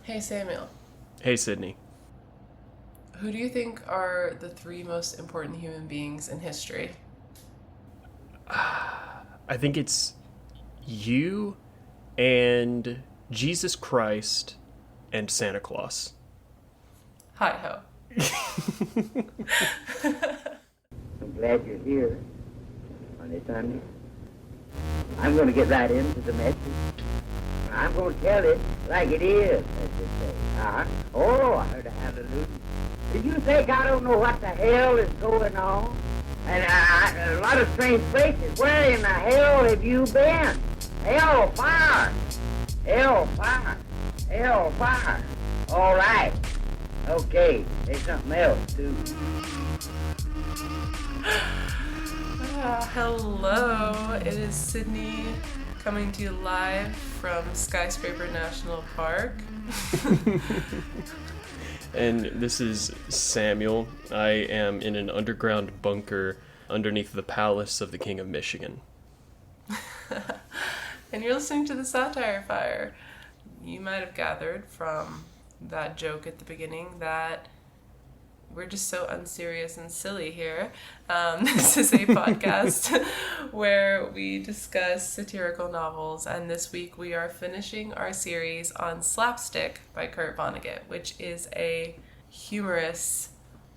Hey Samuel, Hey, Sydney. who do you think are the three most important human beings in history? I think it's you and Jesus Christ and Santa Claus. Hi ho. I'm glad you're here on this Sunday. I'm going to get right into the message. I'm going to tell it like it is, as they say. Oh, I heard a hallelujah. Did you think I don't know what the hell is going on? And a lot of strange places. Where in the hell have you been? Hell fire. Hell fire. Hell fire. All right. Okay. There's something else, too. Hello, it is Sydney coming to you live from Skyscraper National Park. And this is Samuel. I am in an underground bunker underneath the palace of the King of Michigan. And you're listening to the Satire Fire. You might have gathered from that joke at the beginning that we're just so unserious and silly here. This is a podcast where we discuss satirical novels, and this week we are finishing our series on Slapstick by Kurt Vonnegut, which is a humorous,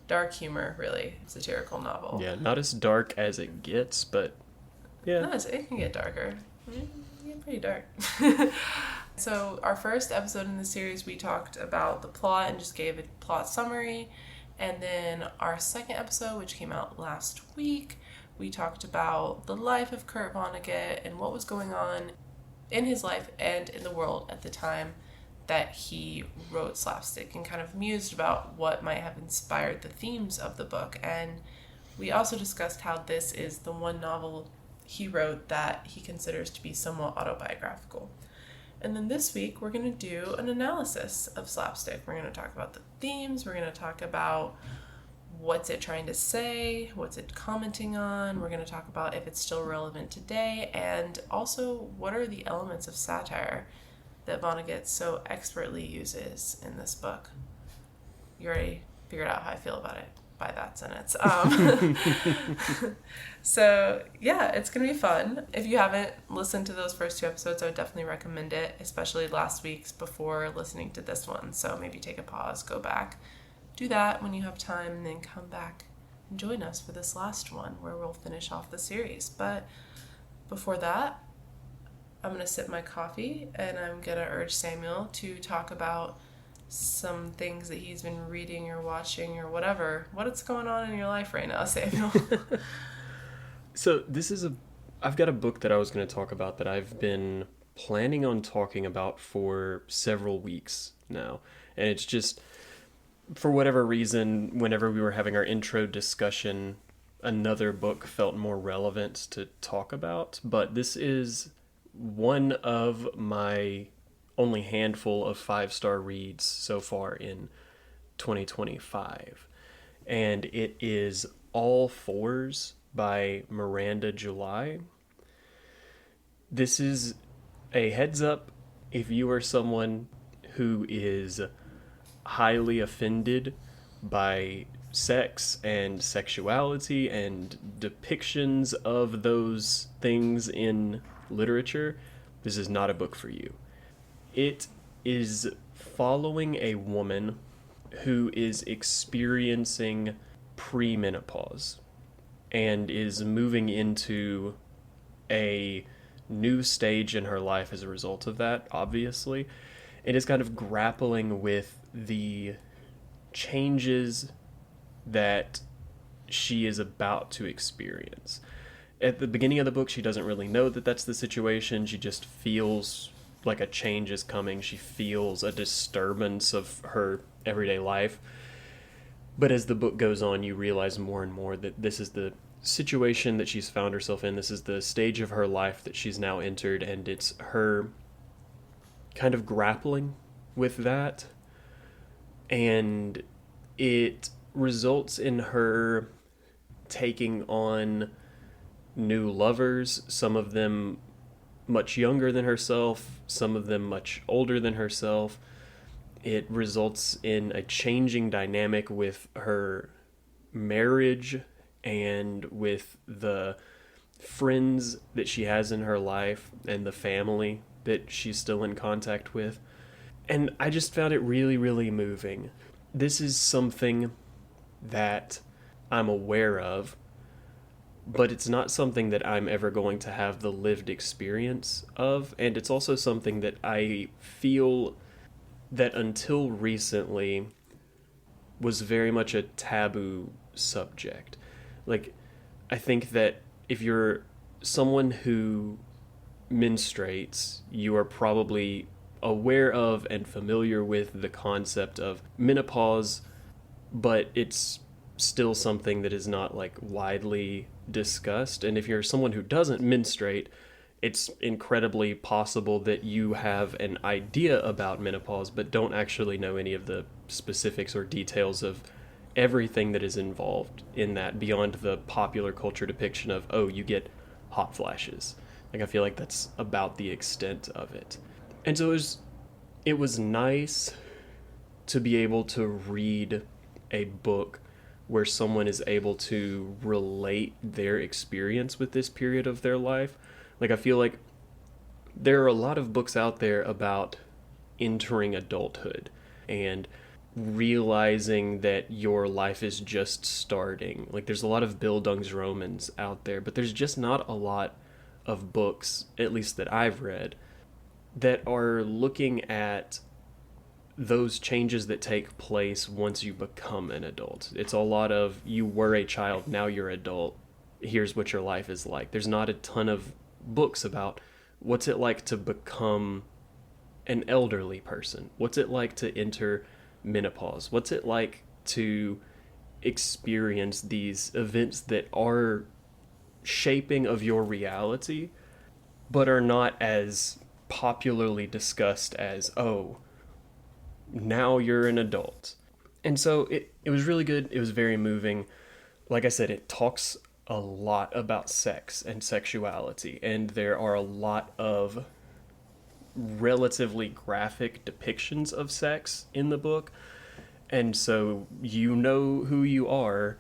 dark humor, really, satirical novel. Yeah, not as dark as it gets, but yeah. No, it can get darker. It can get pretty dark. So our first episode in the series, we talked about the plot and just gave a plot summary. And then our second episode, which came out last week, we talked about the life of Kurt Vonnegut and what was going on in his life and in the world at the time that he wrote Slapstick, and kind of mused about what might have inspired the themes of the book. And we also discussed how this is the one novel he wrote that he considers to be somewhat autobiographical. And then this week, we're going to do an analysis of Slapstick. We're going to talk about the themes. We're going to talk about what's it trying to say, what's it commenting on. We're going to talk about if it's still relevant today, and also what are the elements of satire that Vonnegut so expertly uses in this book. You already figured out how I feel about it by that sentence. So yeah, it's gonna be fun. If you haven't listened to those first two episodes, I would definitely recommend it, especially last week's, before listening to this one. So maybe take a pause, go back, do that when you have time, and then come back and join us for this last one where we'll finish off the series. But before that, I'm gonna sip my coffee and I'm gonna urge Samuel to talk about some things that he's been reading or watching or whatever. What's going on in your life right now, Samuel? So I've got a book that I was going to talk about that I've been planning on talking about for several weeks now. And it's just, for whatever reason, whenever we were having our intro discussion, another book felt more relevant to talk about. But this is one of my only handful of 5-star reads so far in 2025. And it is All Fours by Miranda July. This is a heads up if you are someone who is highly offended by sex and sexuality and depictions of those things in literature. This is not a book for you. It is following a woman who is experiencing premenopause and is moving into a new stage in her life as a result of that, obviously. It is kind of grappling with the changes that she is about to experience. At the beginning of the book, she doesn't really know that that's the situation. She just feels like a change is coming. She feels a disturbance of her everyday life. But as the book goes on, you realize more and more that this is the situation that she's found herself in. This is the stage of her life that she's now entered, and it's her kind of grappling with that. And it results in her taking on new lovers, some of them much younger than herself, some of them much older than herself. It results in a changing dynamic with her marriage and with the friends that she has in her life and the family that she's still in contact with. And I just found it really, really moving. This is something that I'm aware of, but it's not something that I'm ever going to have the lived experience of. And it's also something that I feel that until recently was very much a taboo subject. Like, I think that if you're someone who menstruates, you are probably aware of and familiar with the concept of menopause, but it's still something that is not like widely discussed. And if you're someone who doesn't menstruate, it's incredibly possible that you have an idea about menopause but don't actually know any of the specifics or details of everything that is involved in that beyond the popular culture depiction of, oh, you get hot flashes. Like, I feel like that's about the extent of it. And so it was nice to be able to read a book where someone is able to relate their experience with this period of their life. Like, I feel like there are a lot of books out there about entering adulthood and realizing that your life is just starting. Like, there's a lot of Bildungsromans out there, but there's just not a lot of books, at least that I've read, that are looking at those changes that take place once you become an adult. It's a lot of, you were a child, now you're adult, here's what your life is like. There's not a ton of books about what's it like to become an elderly person. What's it like to enter menopause? What's it like to experience these events that are shaping of your reality, but are not as popularly discussed as, oh, now you're an adult. And so it was really good. It was very moving. Like I said, it talks a lot about sex and sexuality, and there are a lot of relatively graphic depictions of sex in the book. And so you know who you are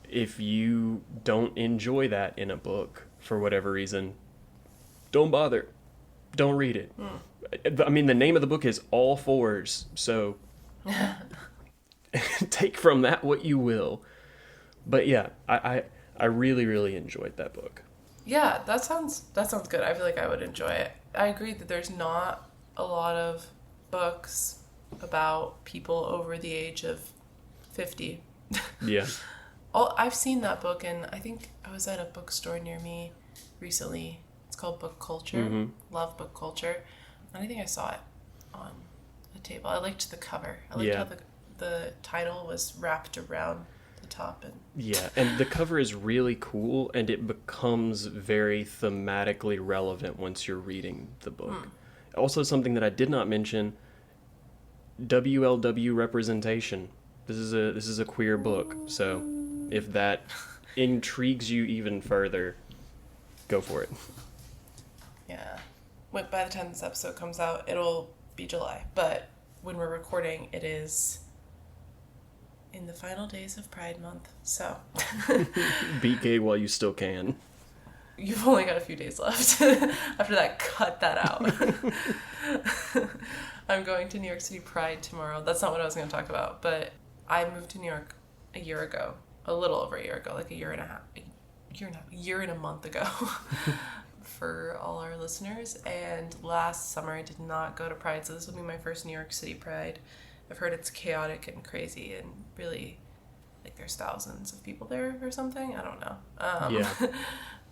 if you don't enjoy that in a book for whatever reason. Don't bother. Don't read it. I mean, the name of the book is All Fours, so take from that what you will. But yeah, I really, really enjoyed that book. Yeah, that sounds good. I feel like I would enjoy it. I agree that there's not a lot of books about people over the age of 50. Yeah. I've seen that book, and I think I was at a bookstore near me recently. It's called Book Culture. Mm-hmm. Love Book Culture. And I think I saw it on a table. I liked the cover. I liked how the title was wrapped around the top. Yeah, and the cover is really cool, and it becomes very thematically relevant once you're reading the book. Also, something that I did not mention, WLW representation. This is a queer book, so if that intrigues you even further, go for it. Yeah. By the time this episode comes out, it'll be July. But when we're recording, it is in the final days of Pride Month. So be gay while you still can. You've only got a few days left. After that, cut that out. I'm going to New York City Pride tomorrow. That's not what I was going to talk about. But I moved to New York a year ago. A little over a year ago. Like a year and a month ago. For all our listeners. And last summer I did not go to Pride. So this will be my first New York City Pride. I've heard it's chaotic and crazy and really, like, there's thousands of people there or something. I don't know. Yeah.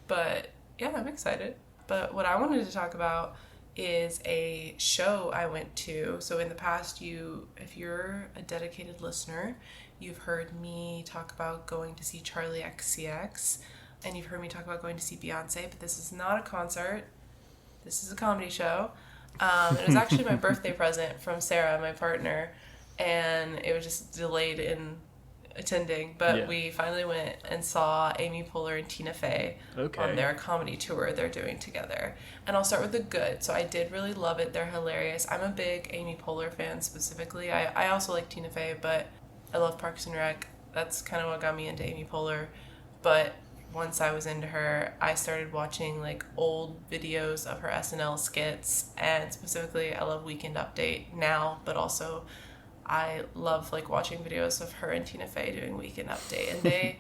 But yeah, I'm excited. But what I wanted to talk about is a show I went to. So in the past, if you're a dedicated listener, you've heard me talk about going to see Charlie XCX, and you've heard me talk about going to see Beyonce, but this is not a concert. This is a comedy show. It was actually my birthday present from Sarah, my partner, and it was just delayed in attending, but Yeah. we finally went and saw Amy Poehler and Tina Fey on their comedy tour they're doing together. And I'll start with the good. So I did really love it. They're hilarious. I'm a big Amy Poehler fan specifically. I also like Tina Fey, but I love Parks and Rec. That's kind of what got me into Amy Poehler. But once I was into her, I started watching like old videos of her SNL skits, and specifically I love Weekend Update now, but also I love like watching videos of her and Tina Fey doing Weekend Update, and they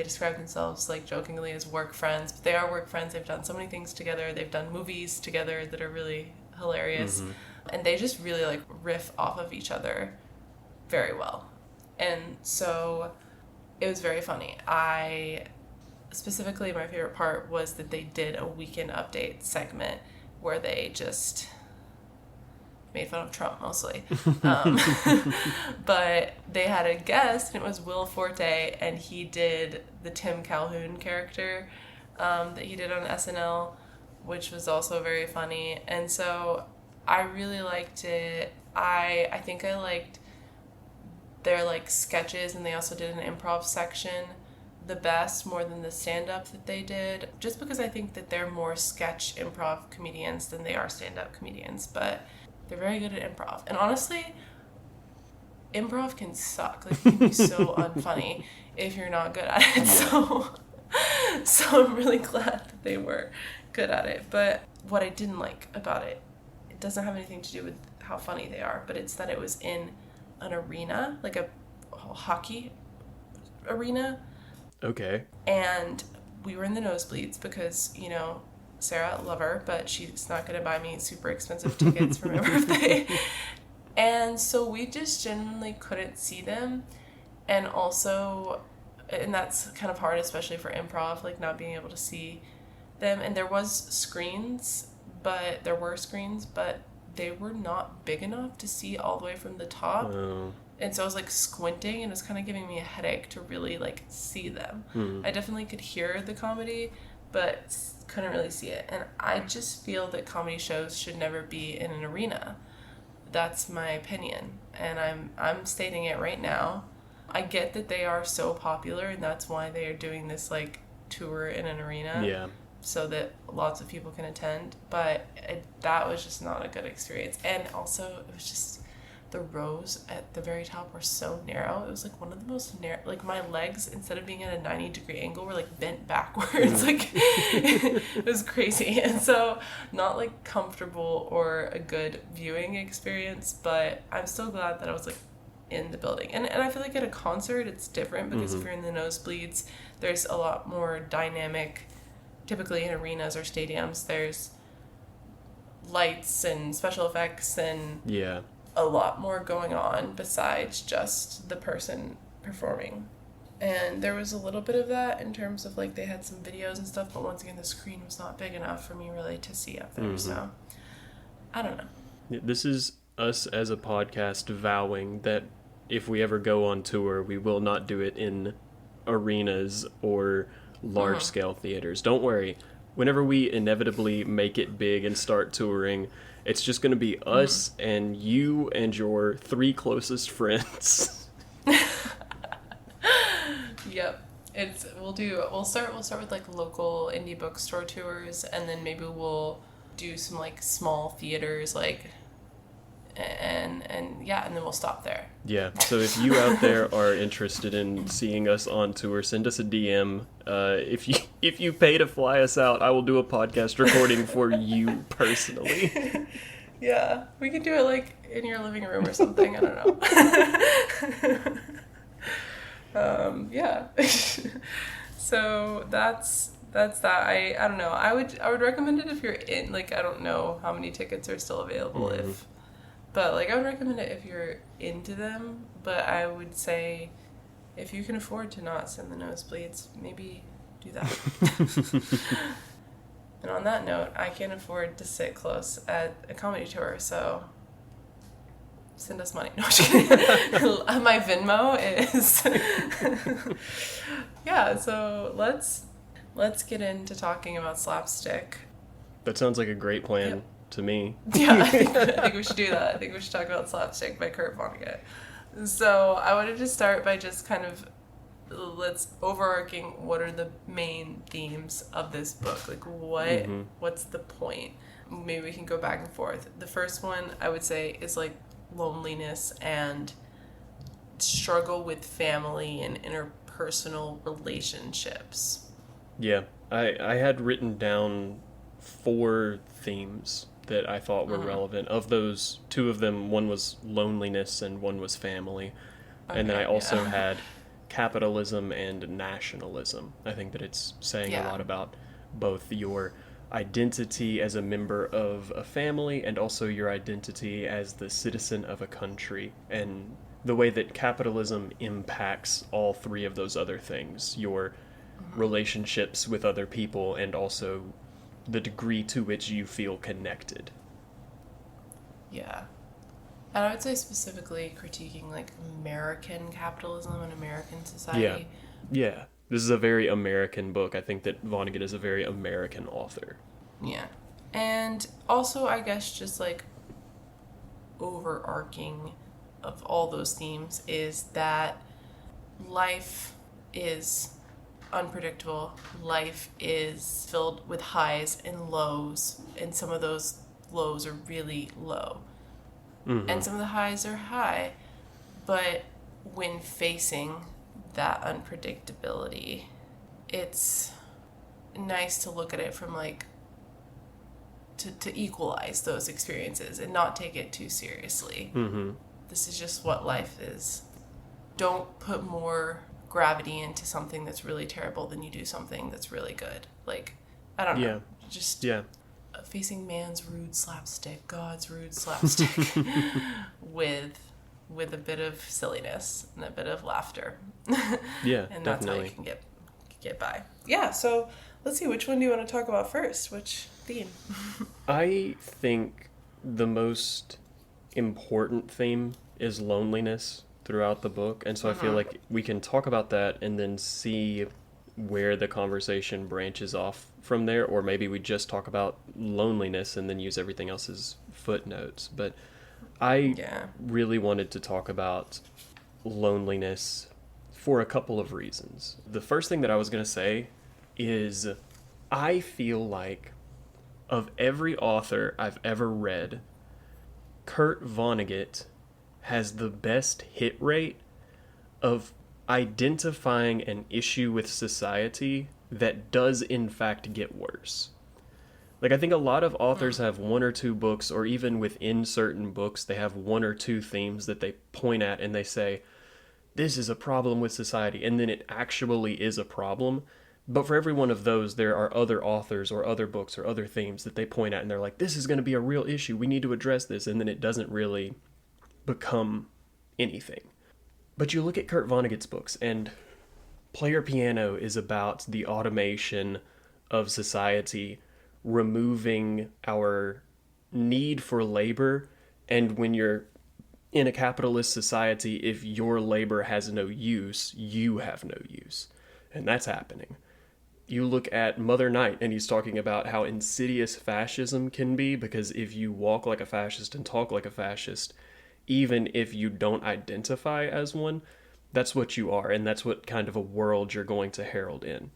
describe themselves like jokingly as work friends, but they are work friends. They've done so many things together. They've done movies together that are really hilarious, and they just really like riff off of each other very well. And so it was very funny. Specifically, my favorite part was that they did a Weekend Update segment where they just made fun of Trump mostly. But they had a guest, and it was Will Forte, and he did the Tim Calhoun character that he did on SNL, which was also very funny. And so I really liked it. I think I liked their like sketches, and they also did an improv section the best, more than the stand-up that they did, just because I think that they're more sketch improv comedians than they are stand-up comedians, but they're very good at improv. And honestly, improv can suck. Like, it can be so unfunny if you're not good at it. So I'm really glad that they were good at it. But what I didn't like about it, it doesn't have anything to do with how funny they are, but it's that it was in an arena, like a hockey arena. Okay. And we were in the nosebleeds because, you know, Sarah, love her, but she's not going to buy me super expensive tickets for my birthday. And so we just genuinely couldn't see them. And also, and that's kind of hard, especially for improv, like not being able to see them. And there were screens, but they were not big enough to see all the way from the top. Oh. And so I was like squinting, and it was kind of giving me a headache to really like see them. I definitely could hear the comedy, but couldn't really see it. And I just feel that comedy shows should never be in an arena. That's my opinion, and I'm stating it right now. I get that they are so popular, and that's why they are doing this like tour in an arena. Yeah. So that lots of people can attend, but that was just not a good experience. And also, it was just the rows at the very top were so narrow. It was like one of the most narrow, like my legs, instead of being at a 90-degree angle, were like bent backwards. Like, it was crazy. And so not like comfortable or a good viewing experience, but I'm still glad that I was like in the building. And I feel like at a concert, it's different because if you're in the nosebleeds, there's a lot more dynamic. Typically in arenas or stadiums, there's lights and special effects and a lot more going on besides just the person performing. And there was a little bit of that in terms of like they had some videos and stuff, but once again the screen was not big enough for me really to see up there. So I don't know. This is us as a podcast vowing that if we ever go on tour, we will not do it in arenas or large scale theaters. Don't worry. Whenever we inevitably make it big and start touring, it's just going to be us and you and your 3 closest friends. Yep. We'll start with like local indie bookstore tours, and then maybe we'll do some like small theaters, like and then we'll stop there. Yeah. So if you out there are interested in seeing us on tour, send us a DM. If you pay to fly us out, I will do a podcast recording for you personally. Yeah, we could do it like in your living room or something. I don't know. Yeah. So that's that. I don't know. I would recommend it if you're in. Like, I don't know how many tickets are still available but like I would recommend it if you're into them. But I would say if you can afford to not send the nosebleeds, maybe do that. And on that note, I can't afford to sit close at a comedy tour, so send us money. No, I'm just kidding. My Venmo is... Yeah, so let's get into talking about Slapstick. That sounds like a great plan to me. Yeah, I think we should do that. I think we should talk about Slapstick by Kurt Vonnegut. So I wanted to start by just kind of let's overarching what are the main themes of this book? Like what's the point? Maybe we can go back and forth. The first one I would say is like loneliness and struggle with family and interpersonal relationships. Yeah, I had written down 4 themes that I thought were relevant. Of those, 2 of them, one was loneliness and one was family. And then I also had capitalism and nationalism. I think that it's saying a lot about both your identity as a member of a family and also your identity as the citizen of a country, and the way that capitalism impacts all 3 of those other things, your relationships with other people and also the degree to which you feel connected. Yeah. And I would say specifically critiquing like American capitalism and American society. Yeah. This is a very American book. I think that Vonnegut is a very American author. Yeah. And also, I guess, just like overarching of all those themes is that life is unpredictable. Life is filled with highs and lows, and some of those lows are really low. And some of the highs are high. But when facing that unpredictability, it's nice to look at it from like to equalize those experiences and not take it too seriously. This is just what life is. Don't put more gravity into something that's really terrible than you do something that's really good. Like, I don't know. Just facing man's rude slapstick, God's rude slapstick, with a bit of silliness and a bit of laughter. Yeah, and that's how you can get by. Yeah, so let's see, which one do you want to talk about first? Which theme? I think the most important theme is loneliness throughout the book, and so I feel like we can talk about that and then see where the conversation branches off from there, or maybe we just talk about loneliness and then use everything else as footnotes. But I really wanted to talk about loneliness for a couple of reasons. The first thing that I was going to say is I feel like of every author I've ever read, Kurt Vonnegut has the best hit rate of identifying an issue with society that does in fact get worse. Like, I think a lot of authors have 1 or 2 books, or even within certain books, they have 1 or 2 themes that they point at and they say, this is a problem with society, and then it actually is a problem. But for every one of those, there are other authors or other books or other themes that they point at and they're like, this is going to be a real issue, we need to address this, and then it doesn't really become anything. But you look at Kurt Vonnegut's books, and Player Piano is about the automation of society, removing our need for labor, and when you're in a capitalist society, if your labor has no use, you have no use. And that's happening. You look at Mother Night, and he's talking about how insidious fascism can be, because if you walk like a fascist and talk like a fascist, even if you don't identify as one, that's what you are, and that's what kind of a world you're going to herald in.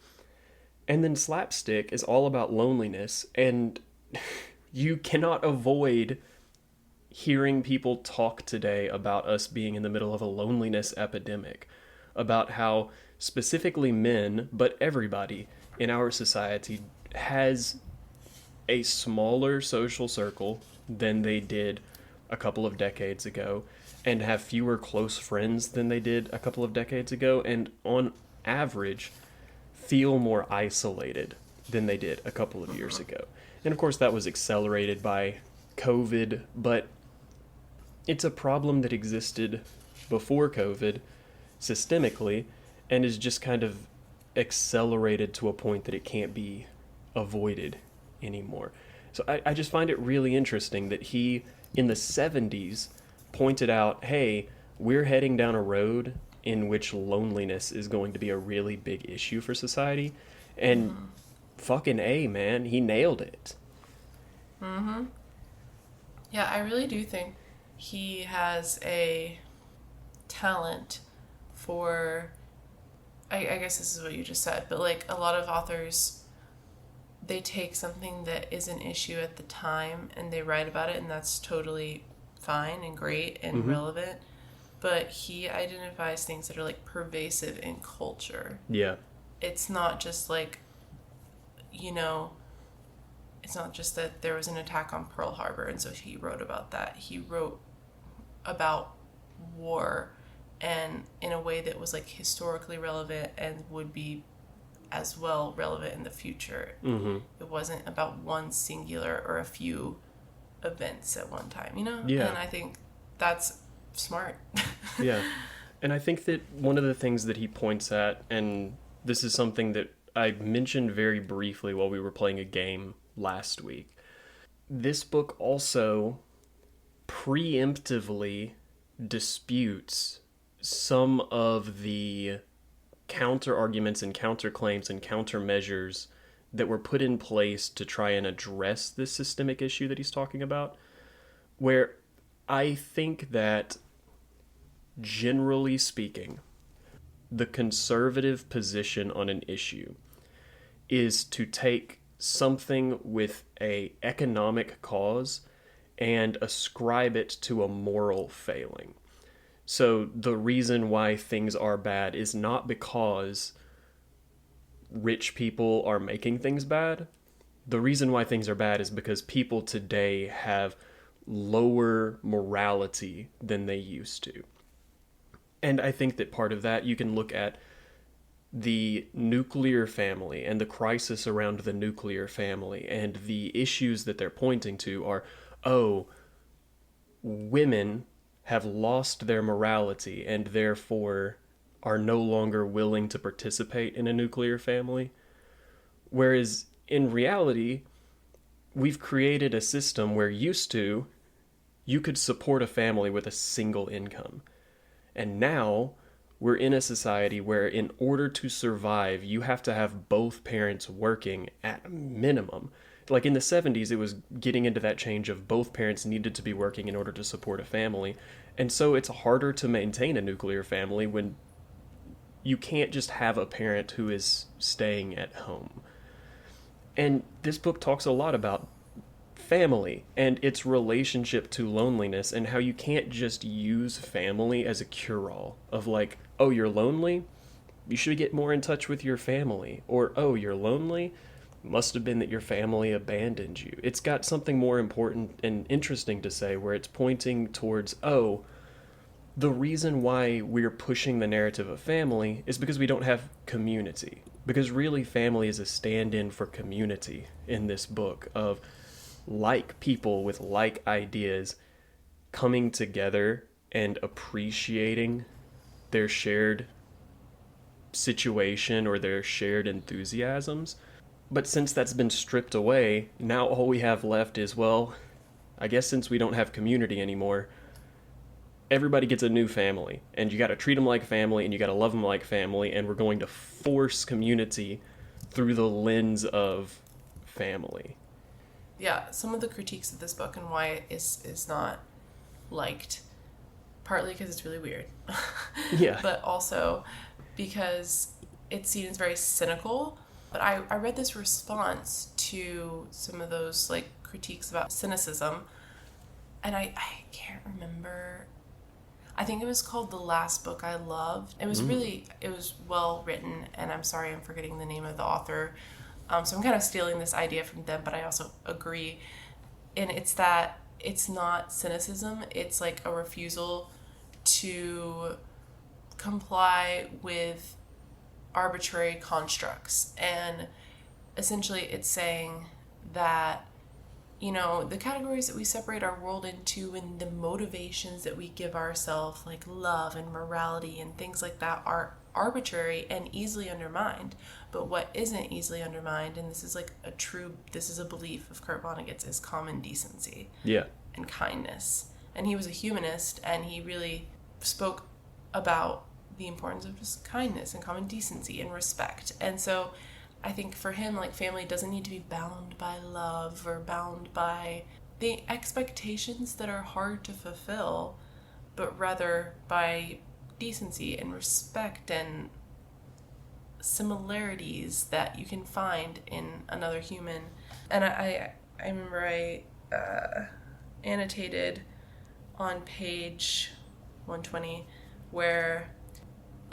And then Slapstick is all about loneliness, and you cannot avoid hearing people talk today about us being in the middle of a loneliness epidemic, about how specifically men, but everybody in our society has a smaller social circle than they did a couple of decades ago, and have fewer close friends than they did a couple of decades ago, and on average feel more isolated than they did a couple of years ago. And of course that was accelerated by COVID, but it's a problem that existed before COVID systemically, and is just kind of accelerated to a point that it can't be avoided anymore. So I just find it really interesting that he, in the 70s, pointed out, hey, we're heading down a road in which loneliness is going to be a really big issue for society. And fucking A, man, he nailed it. Yeah, I really do think he has a talent for, I guess this is what you just said, but like a lot of authors, they take something that is an issue at the time and they write about it, and that's totally fine and great and relevant. But he identifies things that are like pervasive in culture. Yeah. It's not just like, you know, it's not just that there was an attack on Pearl Harbor and so he wrote about that. He wrote about war, and in a way that was like historically relevant and would be as well relevant in the future. It wasn't about one singular or a few events at one time, you know? Yeah. And I think that's smart. Yeah. And I think that one of the things that he points at, and this is something that I mentioned very briefly while we were playing a game last week, this book also preemptively disputes some of the counter arguments and counterclaims and countermeasures that were put in place to try and address this systemic issue that he's talking about, where I think that, generally speaking, the conservative position on an issue is to take something with a economic cause and ascribe it to a moral failing. So the reason why things are bad is not because rich people are making things bad. The reason why things are bad is because people today have lower morality than they used to. And I think that part of that, you can look at the nuclear family and the crisis around the nuclear family, and the issues that they're pointing to are, women have lost their morality and therefore are no longer willing to participate in a nuclear family. Whereas in reality, we've created a system where used to, you could support a family with a single income. And now we're in a society where in order to survive, you have to have both parents working at a minimum. Like in the 70s, it was getting into that change of both parents needed to be working in order to support a family. And so it's harder to maintain a nuclear family when you can't just have a parent who is staying at home. And this book talks a lot about family and its relationship to loneliness, and how you can't just use family as a cure-all of like, oh, you're lonely? You should get more in touch with your family. Or, oh, you're lonely? Must have been that your family abandoned you. It's got something more important and interesting to say, where it's pointing towards, the reason why we're pushing the narrative of family is because we don't have community. Because really, family is a stand-in for community in this book, of like people with like ideas coming together and appreciating their shared situation or their shared enthusiasms. But since that's been stripped away, now all we have left is, well, I guess since we don't have community anymore, everybody gets a new family, and you got to treat them like family, and you got to love them like family, and we're going to force community through the lens of family. Yeah, some of the critiques of this book and why it is not liked, partly because it's really weird. Yeah. But also because it's seen as very cynical. But I read this response to some of those like critiques about cynicism, and I can't remember. I think it was called The Last Book I Loved. It was it was well written, and I'm sorry I'm forgetting the name of the author. So I'm kind of stealing this idea from them, but I also agree. And it's that it's not cynicism. It's like a refusal to comply with arbitrary constructs. And essentially it's saying that, you know, the categories that we separate our world into and the motivations that we give ourselves, like love and morality and things like that, are arbitrary and easily undermined. But what isn't easily undermined, and this is a belief of Kurt Vonnegut's, is common decency. Yeah. And kindness. And he was a humanist, and he really spoke about the importance of just kindness and common decency and respect. And so I think for him, like, family doesn't need to be bound by love or bound by the expectations that are hard to fulfill, but rather by decency and respect and similarities that you can find in another human. And I remember I annotated on page 120 where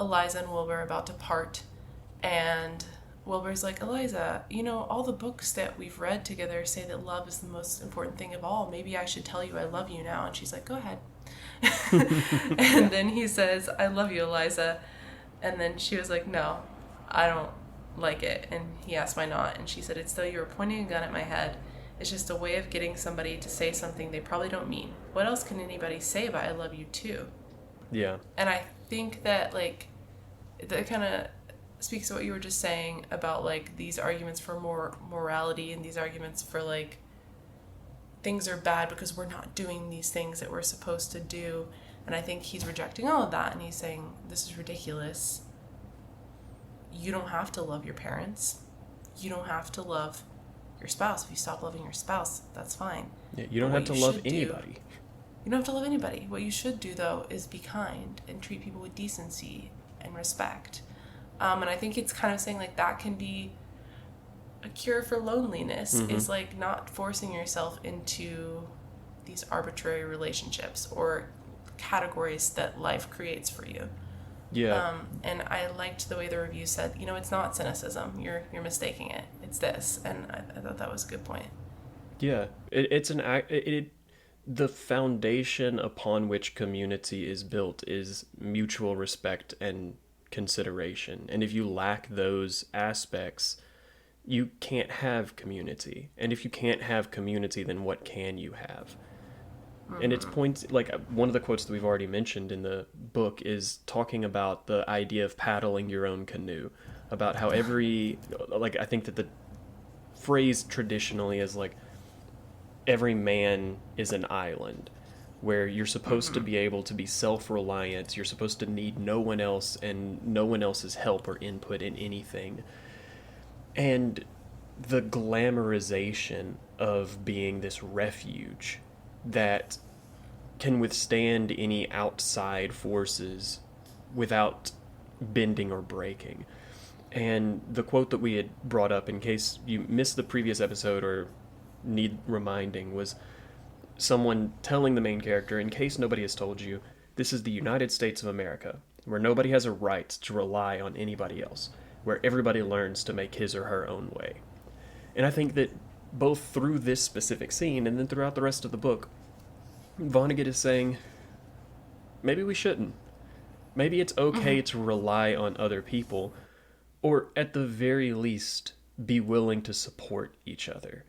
Eliza and Wilbur are about to part, and Wilbur's like, Eliza, you know, all the books that we've read together say that love is the most important thing of all. Maybe I should tell you I love you now. And she's like, go ahead. And then he says, I love you, Eliza. And then she was like, no, I don't like it. And he asked why not. And she said, it's though you were pointing a gun at my head. It's just a way of getting somebody to say something they probably don't mean. What else can anybody say but I love you too? Yeah. And I think that, like, that kind of speaks to what you were just saying about, like, these arguments for morality and these arguments for, like, things are bad because we're not doing these things that we're supposed to do. And I think he's rejecting all of that, and he's saying, this is ridiculous. You don't have to love your parents. You don't have to love your spouse. If you stop loving your spouse, that's fine. Yeah, you don't have to love anybody. You don't have to love anybody. What you should do, though, is be kind and treat people with decency and respect. And I think it's kind of saying, like, that can be a cure for loneliness, is, like, not forcing yourself into these arbitrary relationships or categories that life creates for you. Yeah. And I liked the way the review said, you know, it's not cynicism. You're mistaking it. It's this. And I thought that was a good point. Yeah. The foundation upon which community is built is mutual respect and consideration. And if you lack those aspects, you can't have community. And if you can't have community, then what can you have? And it's points, like one of the quotes that we've already mentioned in the book is talking about the idea of paddling your own canoe, about how I think that the phrase traditionally is like, every man is an island, where you're supposed to be able to be self-reliant, you're supposed to need no one else and no one else's help or input in anything. And the glamorization of being this refuge that can withstand any outside forces without bending or breaking. And the quote that we had brought up, in case you missed the previous episode or need reminding, was someone telling the main character, in case nobody has told you, this is the United States of America, where nobody has a right to rely on anybody else, where everybody learns to make his or her own way. And I think that both through this specific scene and then throughout the rest of the book, Vonnegut is saying, maybe we shouldn't. Maybe it's okay to rely on other people, or at the very least, be willing to support each other.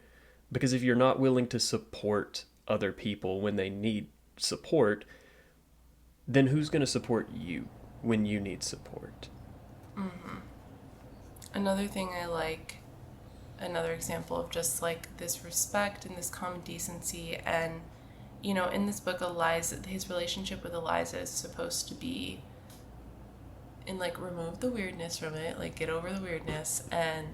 Because if you're not willing to support other people when they need support, then who's going to support you when you need support? Another thing I like, another example of just, like, this respect and this common decency, and, you know, in this book, his relationship with Eliza is supposed to be, and, like, remove the weirdness from it, like, get over the weirdness, and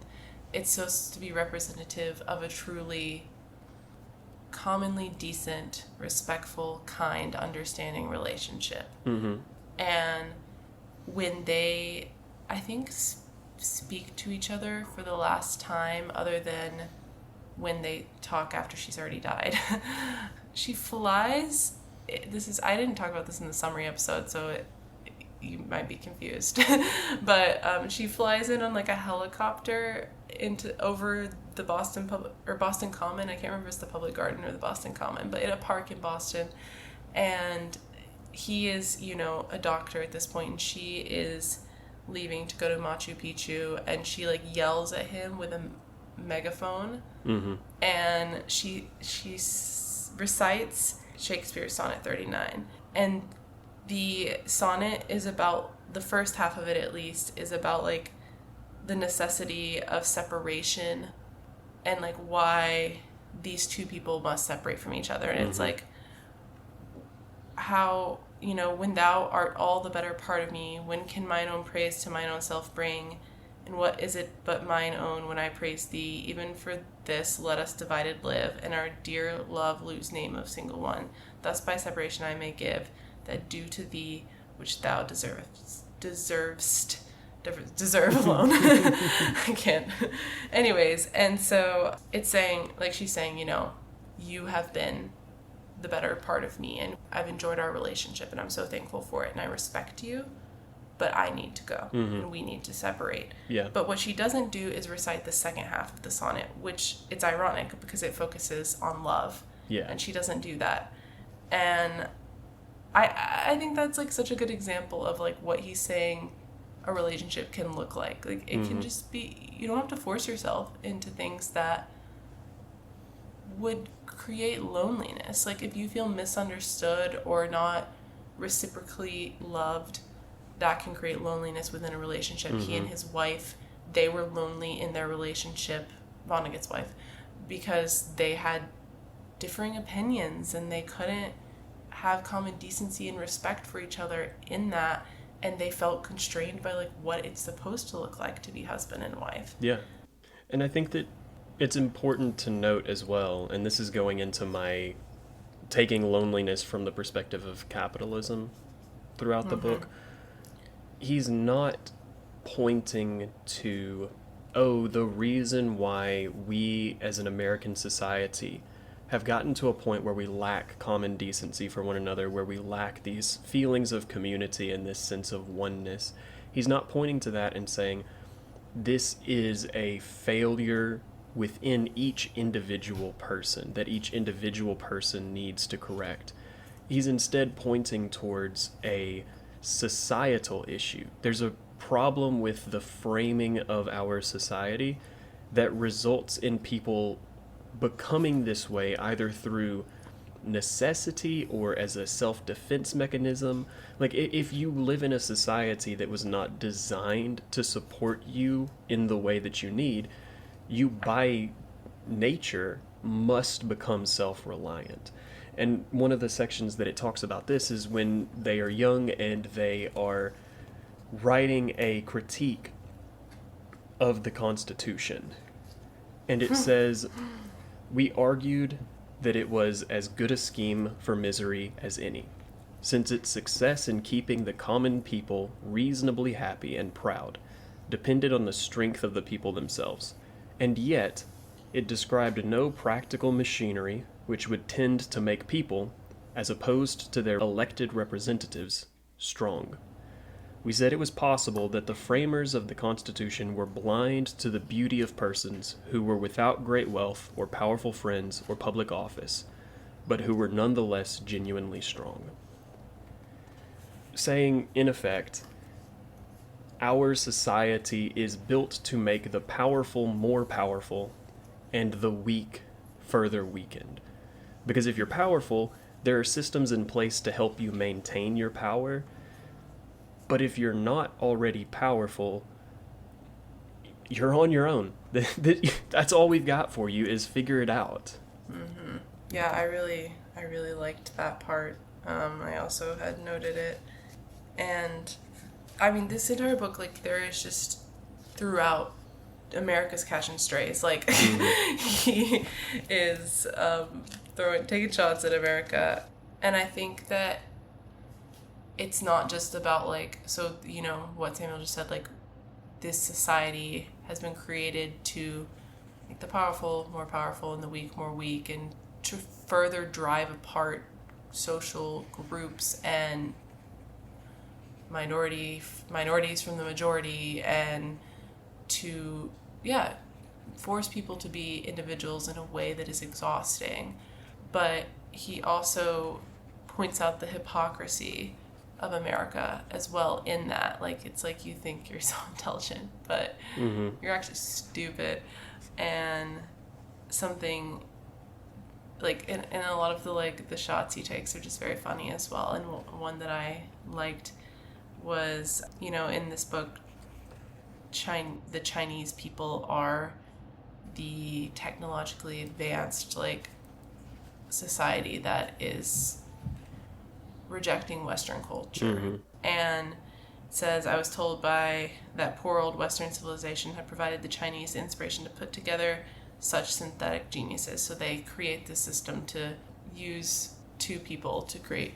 it's supposed to be representative of a truly commonly decent, respectful, kind, understanding relationship. And when they, I think, speak to each other for the last time, other than when they talk after she's already died, she flies. I didn't talk about this in the summary episode, so you might be confused. But she flies in on, like, a helicopter over the Boston Common. I can't remember if it's the Public Garden or the Boston Common, but in a park in Boston. And he is, you know, a doctor at this point, and she is leaving to go to Machu Picchu, and she, like, yells at him with a megaphone. And she recites Shakespeare's Sonnet 39. And the sonnet is about, the first half of it at least, is about, like, the necessity of separation and, like, why these two people must separate from each other. And it's like, how, you know, when thou art all the better part of me, when can mine own praise to mine own self bring? And what is it but mine own when I praise thee? Even for this let us divided live, and our dear love lose name of single one. Thus by separation I may give, that due to thee which thou deserve alone. I can't. Anyways, and so it's saying, like, she's saying, you know, you have been the better part of me, and I've enjoyed our relationship, and I'm so thankful for it, and I respect you, but I need to go, and we need to separate. Yeah. But what she doesn't do is recite the second half of the sonnet, which it's ironic because it focuses on love. Yeah. And she doesn't do that. And I think that's like such a good example of like what he's saying a relationship can look like. Like it can just be, you don't have to force yourself into things that would create loneliness. Like if you feel misunderstood or not reciprocally loved, that can create loneliness within a relationship. He and his wife, they were lonely in their relationship, Vonnegut's wife, because they had differing opinions and they couldn't have common decency and respect for each other in that, and they felt constrained by like what it's supposed to look like to be husband and wife. Yeah. And I think that it's important to note as well, and this is going into my taking loneliness from the perspective of capitalism throughout the book. He's not pointing to, oh, the reason why we as an American society have gotten to a point where we lack common decency for one another, where we lack these feelings of community and this sense of oneness. He's not pointing to that and saying, this is a failure within each individual person, that each individual person needs to correct. He's instead pointing towards a societal issue. There's a problem with the framing of our society that results in people becoming this way either through necessity or as a self-defense mechanism. Like if you live in a society that was not designed to support you in the way that you need, you by nature must become self-reliant. And one of the sections that it talks about this is when they are young and they are writing a critique of the Constitution. And it says, we argued that it was as good a scheme for misery as any, since its success in keeping the common people reasonably happy and proud depended on the strength of the people themselves. And yet, it described no practical machinery which would tend to make people, as opposed to their elected representatives, strong. We said it was possible that the framers of the Constitution were blind to the beauty of persons who were without great wealth or powerful friends or public office, but who were nonetheless genuinely strong. Saying, in effect, our society is built to make the powerful more powerful and the weak further weakened. Because if you're powerful, there are systems in place to help you maintain your power. But if you're not already powerful, you're on your own. That's all we've got for you is figure it out. Mm-hmm. Yeah, I really liked that part. I also had noted it. And, I mean, this entire book, like, there is just throughout America's catching strays. Like, he is taking shots at America. And I think that it's not just about, like, so, you know, what Samuel just said, like, this society has been created to make the powerful more powerful and the weak more weak, and to further drive apart social groups and minorities from the majority, and to, force people to be individuals in a way that is exhausting. But he also points out the hypocrisy of America as well in that. Like, it's like you think you're so intelligent, but you're actually stupid. And something, like, and a lot of the, like, the shots he takes are just very funny as well. And one that I liked was, you know, in this book, the Chinese people are the technologically advanced, like, society that is rejecting Western culture. And it says, I was told by that poor old Western civilization had provided the Chinese inspiration to put together such synthetic geniuses. So they create this system to use two people to create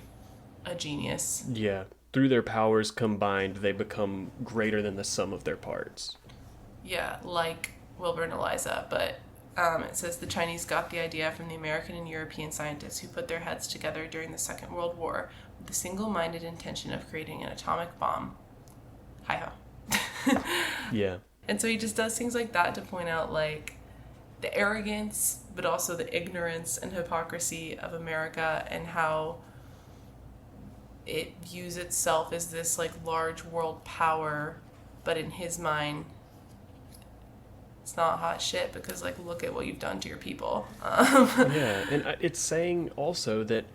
a genius. Yeah. through their powers combined, they become greater than the sum of their parts. Yeah, like Wilbur and Eliza, but it says the Chinese got the idea from the American and European scientists who put their heads together during the Second World War with the single-minded intention of creating an atomic bomb. Hi-ho. Yeah. And so he just does things like that to point out, like, the arrogance, but also the ignorance and hypocrisy of America and how it views itself as this, like, large world power, but in his mind, it's not hot shit because, like, look at what you've done to your people. Yeah, and it's saying also that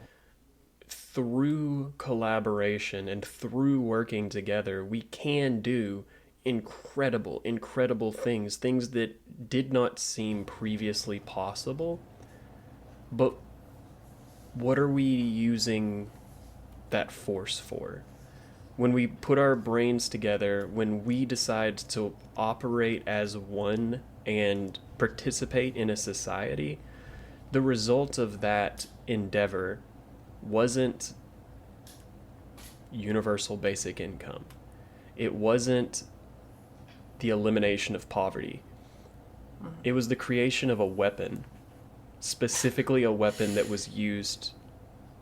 through collaboration and through working together, we can do incredible things that did not seem previously possible. But what are we using that force for? When we put our brains together, when we decide to operate as one and participate in a society, the result of that endeavor wasn't universal basic income. It wasn't the elimination of poverty. It was the creation of a weapon, specifically a weapon that was used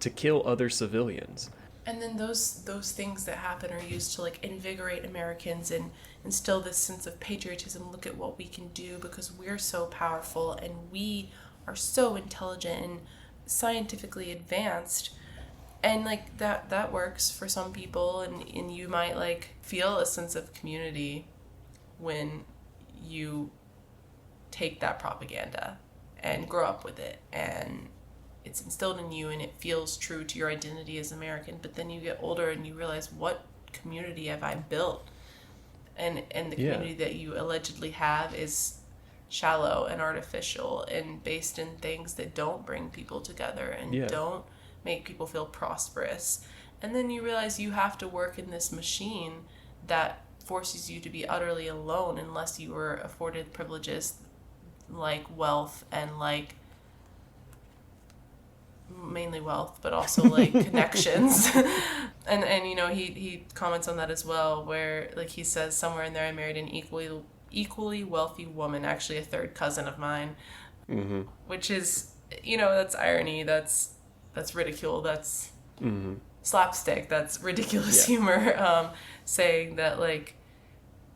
to kill other civilians. And then those things that happen are used to, like, invigorate Americans and instill this sense of patriotism. Look at what we can do because we're so powerful and we are so intelligent and scientifically advanced. And, like, that works for some people, and you might, like, feel a sense of community when you take that propaganda and grow up with it and it's instilled in you and it feels true to your identity as American. But then you get older and you realize, what community have I built? And the community that you allegedly have is shallow and artificial and based in things that don't bring people together and don't make people feel prosperous. And then you realize you have to work in this machine that forces you to be utterly alone unless you were afforded privileges like wealth and, like, mainly wealth, but also, like, connections. and you know, he comments on that as well, where, like, he says somewhere in there, I married an equally wealthy woman, actually a third cousin of mine. Which is, you know, that's irony, that's ridicule, that's slapstick, that's ridiculous humor, saying that, like,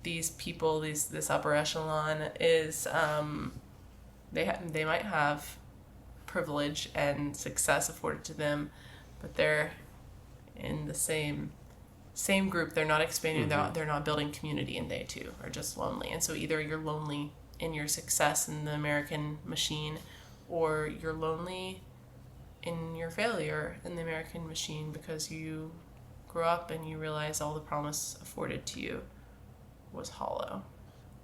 these people, this upper echelon is they might have privilege and success afforded to them, but they're in the same group. They're not expanding. They're not building community, and they too are just lonely. And so either you're lonely in your success in the American machine, or you're lonely in your failure in the American machine because you grew up and you realize all the promise afforded to you was hollow.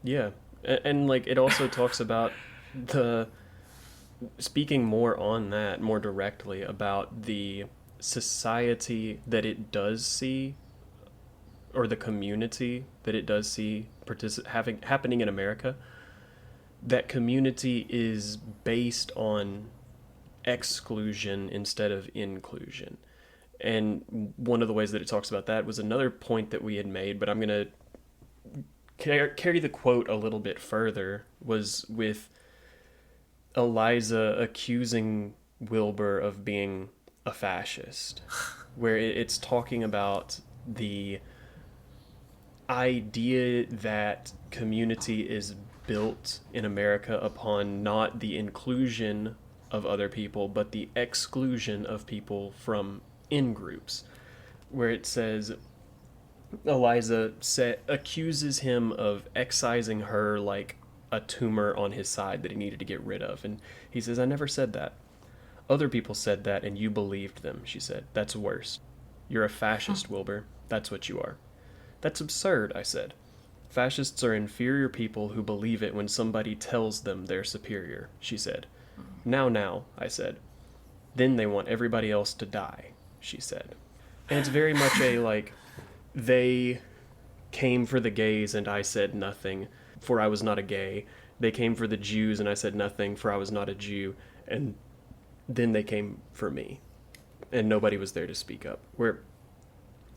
Yeah, and like, it also talks about speaking more on that, more directly, about the society that it does see, or the community that it does see happening in America. That community is based on exclusion instead of inclusion. And one of the ways that it talks about that was another point that we had made, but I'm going to carry the quote a little bit further, was with Eliza accusing Wilbur of being a fascist, where it's talking about the idea that community is built in America upon not the inclusion of other people, but the exclusion of people from in-groups, where it says Eliza accuses him of excising her like a tumor on his side that he needed to get rid of. And he says, I never said that. Other people said that and you believed them, she said. That's worse. You're a fascist, Wilbur. That's what you are. That's absurd, I said. Fascists are inferior people who believe it when somebody tells them they're superior, she said. Now, I said. Then they want everybody else to die, she said. And it's very much a, like, they came for the gays and I said nothing, for I was not a gay. They came for the Jews and I said nothing, for I was not a Jew. And then they came for me. And nobody was there to speak up. Where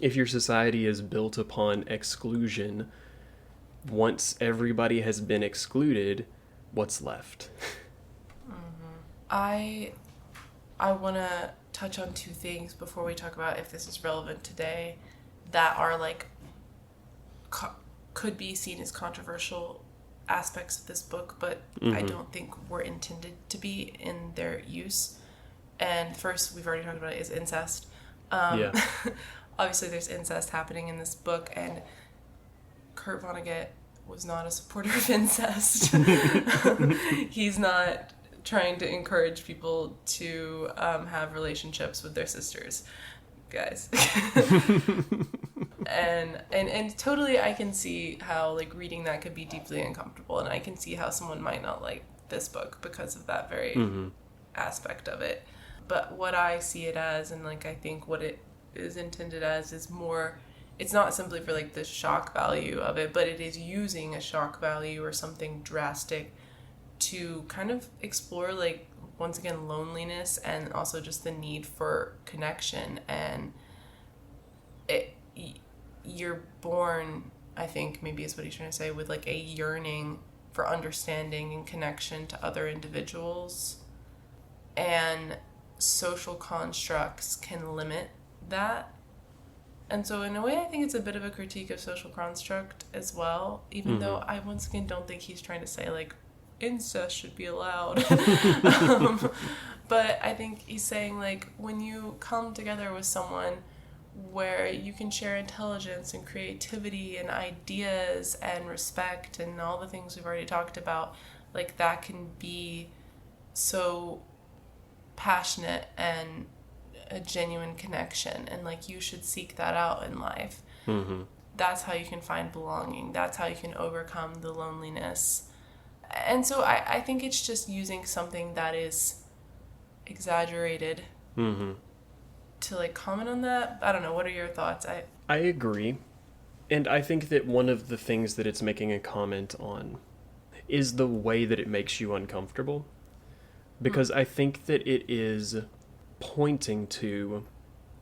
if your society is built upon exclusion, once everybody has been excluded, what's left? I want to touch on two things before we talk about if this is relevant today that are like could be seen as controversial aspects of this book, but I don't think were intended to be in their use. And first, we've already talked about it, is incest. Obviously, there's incest happening in this book, and Kurt Vonnegut was not a supporter of incest. He's not trying to encourage people to have relationships with their sisters, guys. and totally, I can see how like reading that could be deeply uncomfortable, and I can see how someone might not like this book because of that very aspect of it. But what I see it as, and like I think what it is intended as, is more, it's not simply for like the shock value of it, but it is using a shock value or something drastic to kind of explore, like, once again, loneliness and also just the need for connection. And you're born, I think maybe is what he's trying to say, with like a yearning for understanding and connection to other individuals, and social constructs can limit that. And so in a way, I think it's a bit of a critique of social construct as well, even though I once again don't think he's trying to say like incest should be allowed. But I think he's saying like when you come together with someone where you can share intelligence and creativity and ideas and respect and all the things we've already talked about, like that can be so passionate and a genuine connection, and like you should seek that out in life. That's how you can find belonging. That's how you can overcome the loneliness. And so I think it's just using something that is exaggerated to like comment on that. I don't know, what are your thoughts? I agree, and I think that one of the things that it's making a comment on is the way that it makes you uncomfortable, because I think that it is pointing to,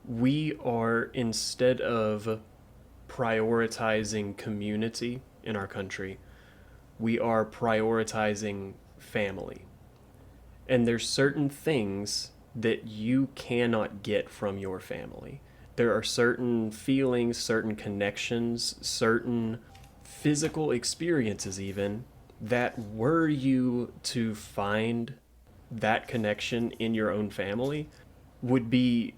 we are, instead of prioritizing community in our country, we are prioritizing family. And there's certain things that you cannot get from your family. There are certain feelings, certain connections, certain physical experiences even, that were you to find that connection in your own family, would be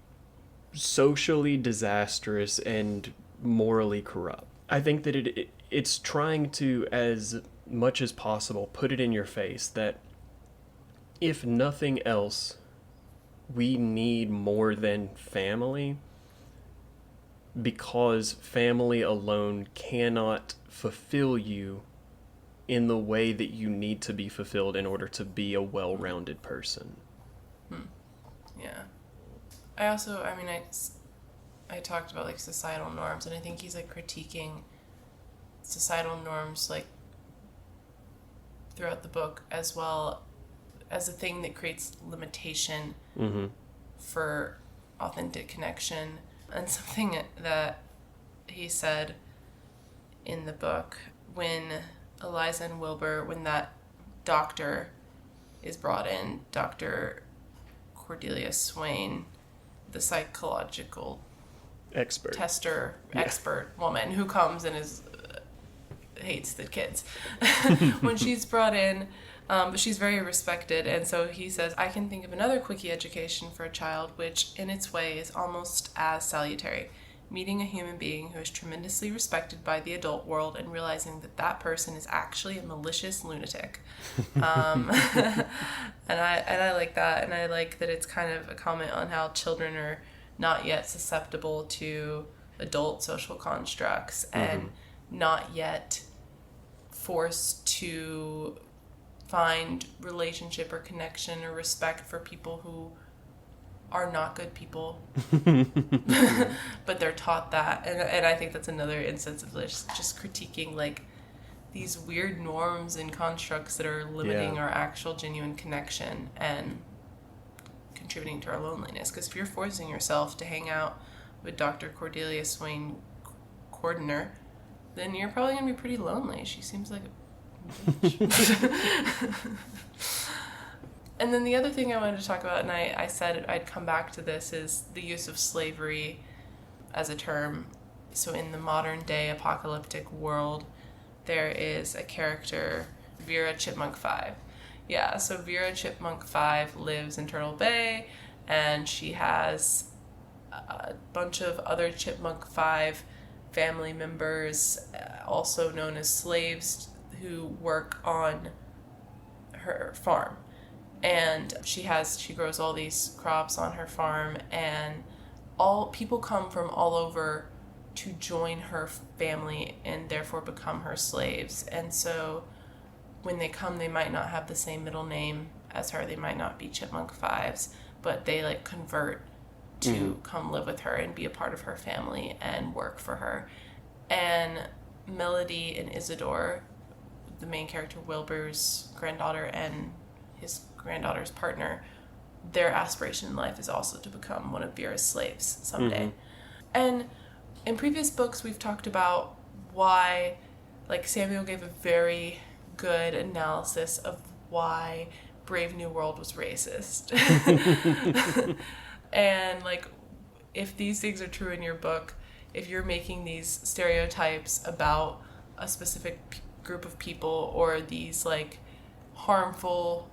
socially disastrous and morally corrupt. I think that it's trying to, as much as possible, put it in your face that if nothing else, we need more than family, because family alone cannot fulfill you in the way that you need to be fulfilled in order to be a well-rounded person. Yeah. I talked about like societal norms, and I think he's like critiquing societal norms like throughout the book, as well as a thing that creates limitation for authentic connection. And something that he said in the book, when Eliza and Wilbur, when that doctor is brought in, Dr. Cordelia Swain, the psychological expert woman who comes and hates the kids. When she's brought in, but she's very respected, and so he says, I can think of another quickie education for a child which in its way is almost as salutary: meeting a human being who is tremendously respected by the adult world and realizing that that person is actually a malicious lunatic. And I like that, and I like that it's kind of a comment on how children are not yet susceptible to adult social constructs and not yet forced to find relationship or connection or respect for people who are not good people. But they're taught that, and I think that's another instance of just critiquing like these weird norms and constructs that are limiting our actual genuine connection and contributing to our loneliness. Because if you're forcing yourself to hang out with Dr. Cordelia Swain Cordner, then you're probably going to be pretty lonely. She seems like a bitch. And then the other thing I wanted to talk about, and I said I'd come back to this, is the use of slavery as a term. So in the modern day apocalyptic world, there is a character, Vera Chipmunk 5. Yeah, so Vera Chipmunk 5 lives in Turtle Bay, and she has a bunch of other Chipmunk 5 family members, also known as slaves, who work on her farm. And she grows all these crops on her farm, and all people come from all over to join her family and therefore become her slaves. And so when they come, they might not have the same middle name as her. They might not be Chipmunk 5s, but they like convert to come live with her and be a part of her family and work for her. And Melody and Isidore, the main character, Wilbur's granddaughter and his granddaughter's partner, their aspiration in life is also to become one of Vera's slaves someday. And in previous books, we've talked about why, like, Samuel gave a very good analysis of why Brave New World was racist. And, like, if these things are true in your book, if you're making these stereotypes about a specific group of people or these, like, harmful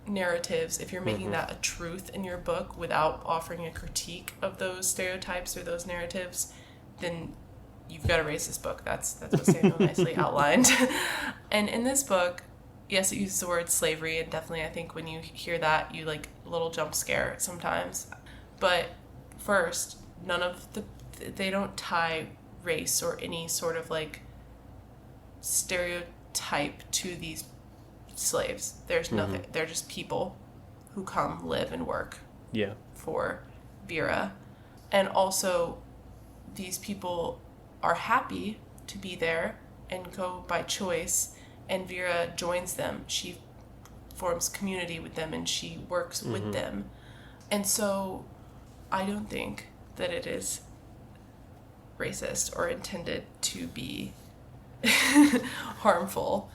narratives, if you're making that a truth in your book without offering a critique of those stereotypes or those narratives, then you've got a racist book. That's what Samuel nicely outlined. And in this book, yes, it uses the word slavery, and definitely I think when you hear that, you like a little jump scare sometimes. But first, they don't tie race or any sort of like stereotype to these slaves. There's nothing. They're just people who come, live, and work for Vera. And also, these people are happy to be there and go by choice, and Vera joins them. She forms community with them, and she works with them. And so I don't think that it is racist or intended to be harmful.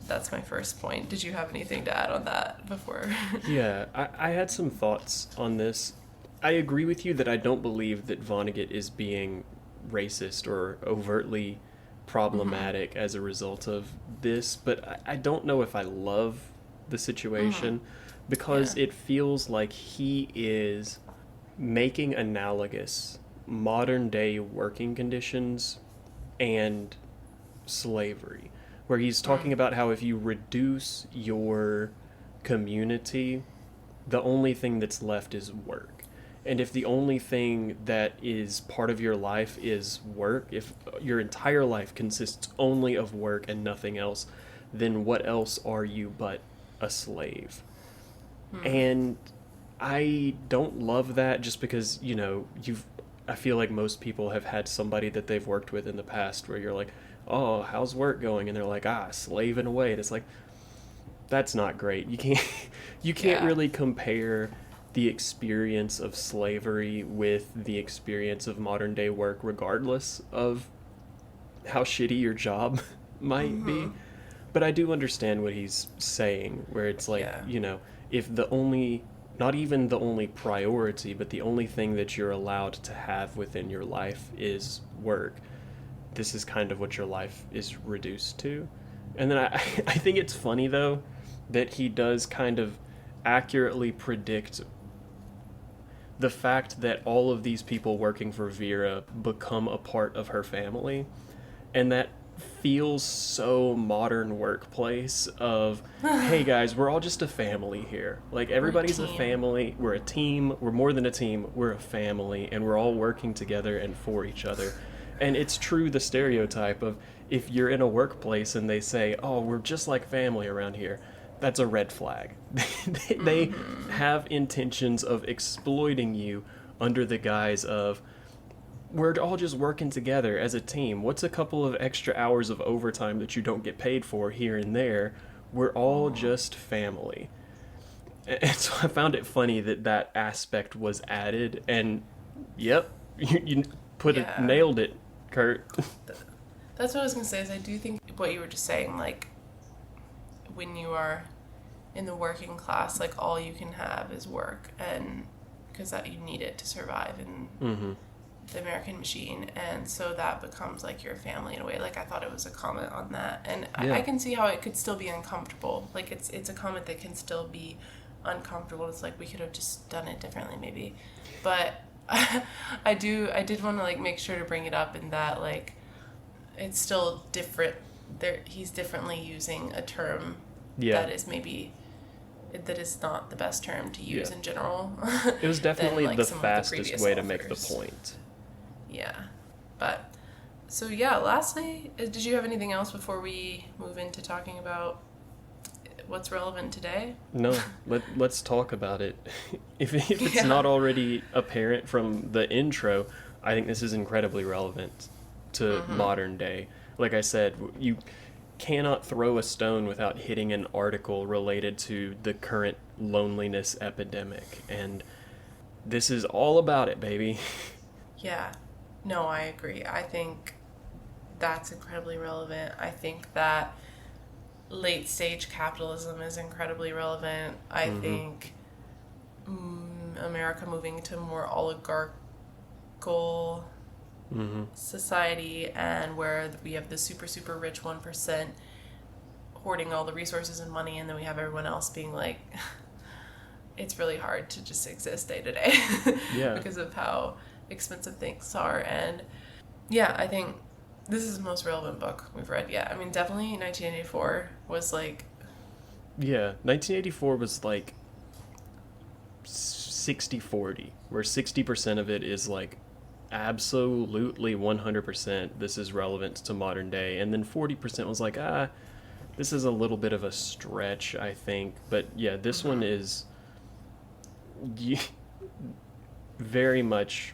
That's my first point. Did you have anything to add on that before? Yeah, I had some thoughts on this. I agree with you that I don't believe that Vonnegut is being racist or overtly problematic as a result of this, but I don't know if I love the situation because it feels like he is making analogous modern day working conditions and slavery, where he's talking about how if you reduce your community, the only thing that's left is work. And if the only thing that is part of your life is work, if your entire life consists only of work and nothing else, then what else are you but a slave? And I don't love that just because, you know, I feel like most people have had somebody that they've worked with in the past where you're like, oh, how's work going? And they're like, slaving away. And it's like, that's not great. You can't really compare the experience of slavery with the experience of modern day work, regardless of how shitty your job might be. But I do understand what he's saying, where it's like, you know, if not even the only priority, but the only thing that you're allowed to have within your life is work, this is kind of what your life is reduced to. And then I think it's funny, though, that he does kind of accurately predict the fact that all of these people working for Vera become a part of her family. And that feels so modern workplace of, hey guys, we're all just a family here. Like, everybody's a family. We're a team. We're more than a team. We're a family, and we're all working together and for each other. And it's true, the stereotype of if you're in a workplace and they say, oh, we're just like family around here, that's a red flag. They have intentions of exploiting you under the guise of, we're all just working together as a team. What's a couple of extra hours of overtime that you don't get paid for here and there? We're all just family. And so I found it funny that aspect was added. And yep, You nailed it, Kurt. That's what I was going to say, is I do think what you were just saying, like, when you are in the working class, like, all you can have is work, and because that you need it to survive in the American machine, and so that becomes, like, your family in a way. Like, I thought it was a comment on that, and I can see how it could still be uncomfortable. Like, it's a comment that can still be uncomfortable. It's like, we could have just done it differently, maybe. But I did want to, like, make sure to bring it up in that, like, it's still different. He's differently using a term that is not the best term to use in general. It was definitely than, like, the the fastest way to make the authors. point. Yeah. But, so yeah, lastly, did you have anything else before we move into talking about what's relevant today? No, let's talk about it. If it's not already apparent from the intro, I think this is incredibly relevant to modern day. Like I said, you cannot throw a stone without hitting an article related to the current loneliness epidemic, and this is all about it, baby. Yeah. No, I agree. I think that's incredibly relevant. I think that late stage capitalism is incredibly relevant. I think America moving to a more oligarchical society, and where we have the super, super rich 1% hoarding all the resources and money, and then we have everyone else being like, it's really hard to just exist day to day because of how expensive things are. And yeah, I think this is the most relevant book we've read yet. I mean, definitely 1984 was like... Yeah, 1984 was like 60-40, where 60% of it is like absolutely 100% this is relevant to modern day, and then 40% was like, this is a little bit of a stretch, I think. But yeah, this one is very much...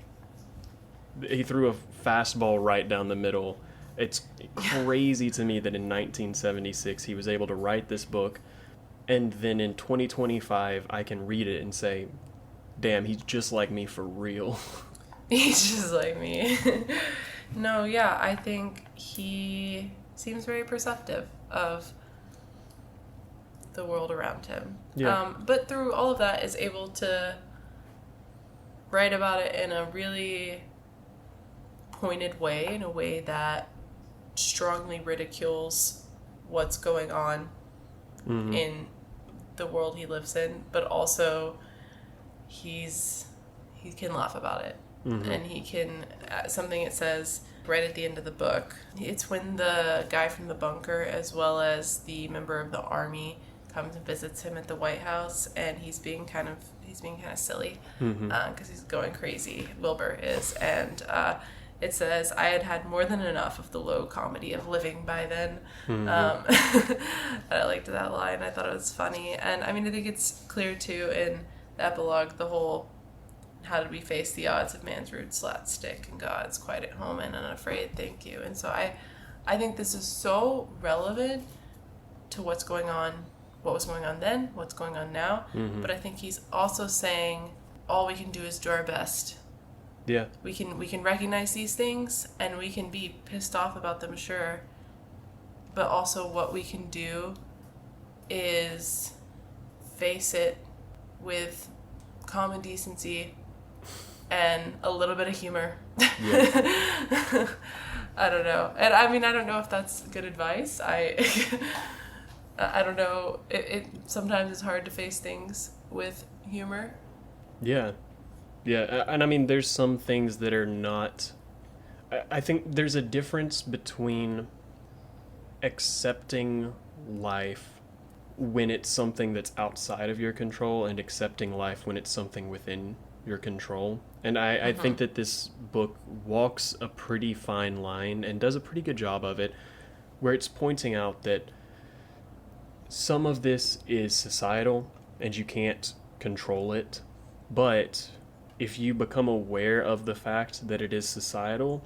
He threw a fastball right down the middle. It's crazy to me that in 1976 he was able to write this book, and then in 2025 I can read it and say, damn, he's just like me for real. He's just like me. No, yeah, I think he seems very perceptive of the world around him. Yeah. But through all of that is able to write about it in a really pointed way, in a way that strongly ridicules what's going on in the world he lives in, but also he can laugh about it. And he can, something it says right at the end of the book, it's when the guy from the bunker as well as the member of the army comes and visits him at the White House, and he's being kind of silly because he's going crazy, Wilbur is, and it says, I had more than enough of the low comedy of living by then. I liked that line. I thought it was funny. And I mean, I think it's clear too in the epilogue, the whole, how did we face the odds of man's rude slapstick and God's quiet at home and unafraid, thank you. And so I think this is so relevant to what's going on, what was going on then, what's going on now. But I think he's also saying all we can do is do our best. Yeah. We can recognize these things, and we can be pissed off about them, sure. But also what we can do is face it with common decency and a little bit of humor. Yeah. I don't know. And I mean, I don't know if that's good advice. I don't know. It sometimes it's hard to face things with humor. Yeah. Yeah, and I mean, there's some things that are not... I think there's a difference between accepting life when it's something that's outside of your control and accepting life when it's something within your control. And I think that this book walks a pretty fine line and does a pretty good job of it, where it's pointing out that some of this is societal and you can't control it, but if you become aware of the fact that it is societal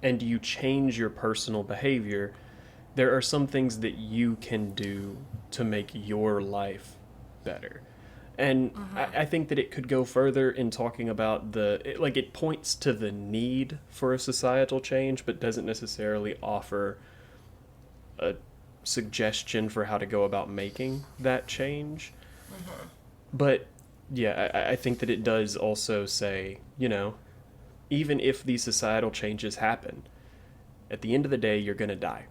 and you change your personal behavior, there are some things that you can do to make your life better. And I think that it could go further in talking about it points to the need for a societal change, but doesn't necessarily offer a suggestion for how to go about making that change. But yeah, I think that it does also say, even if these societal changes happen, at the end of the day, you're going to die.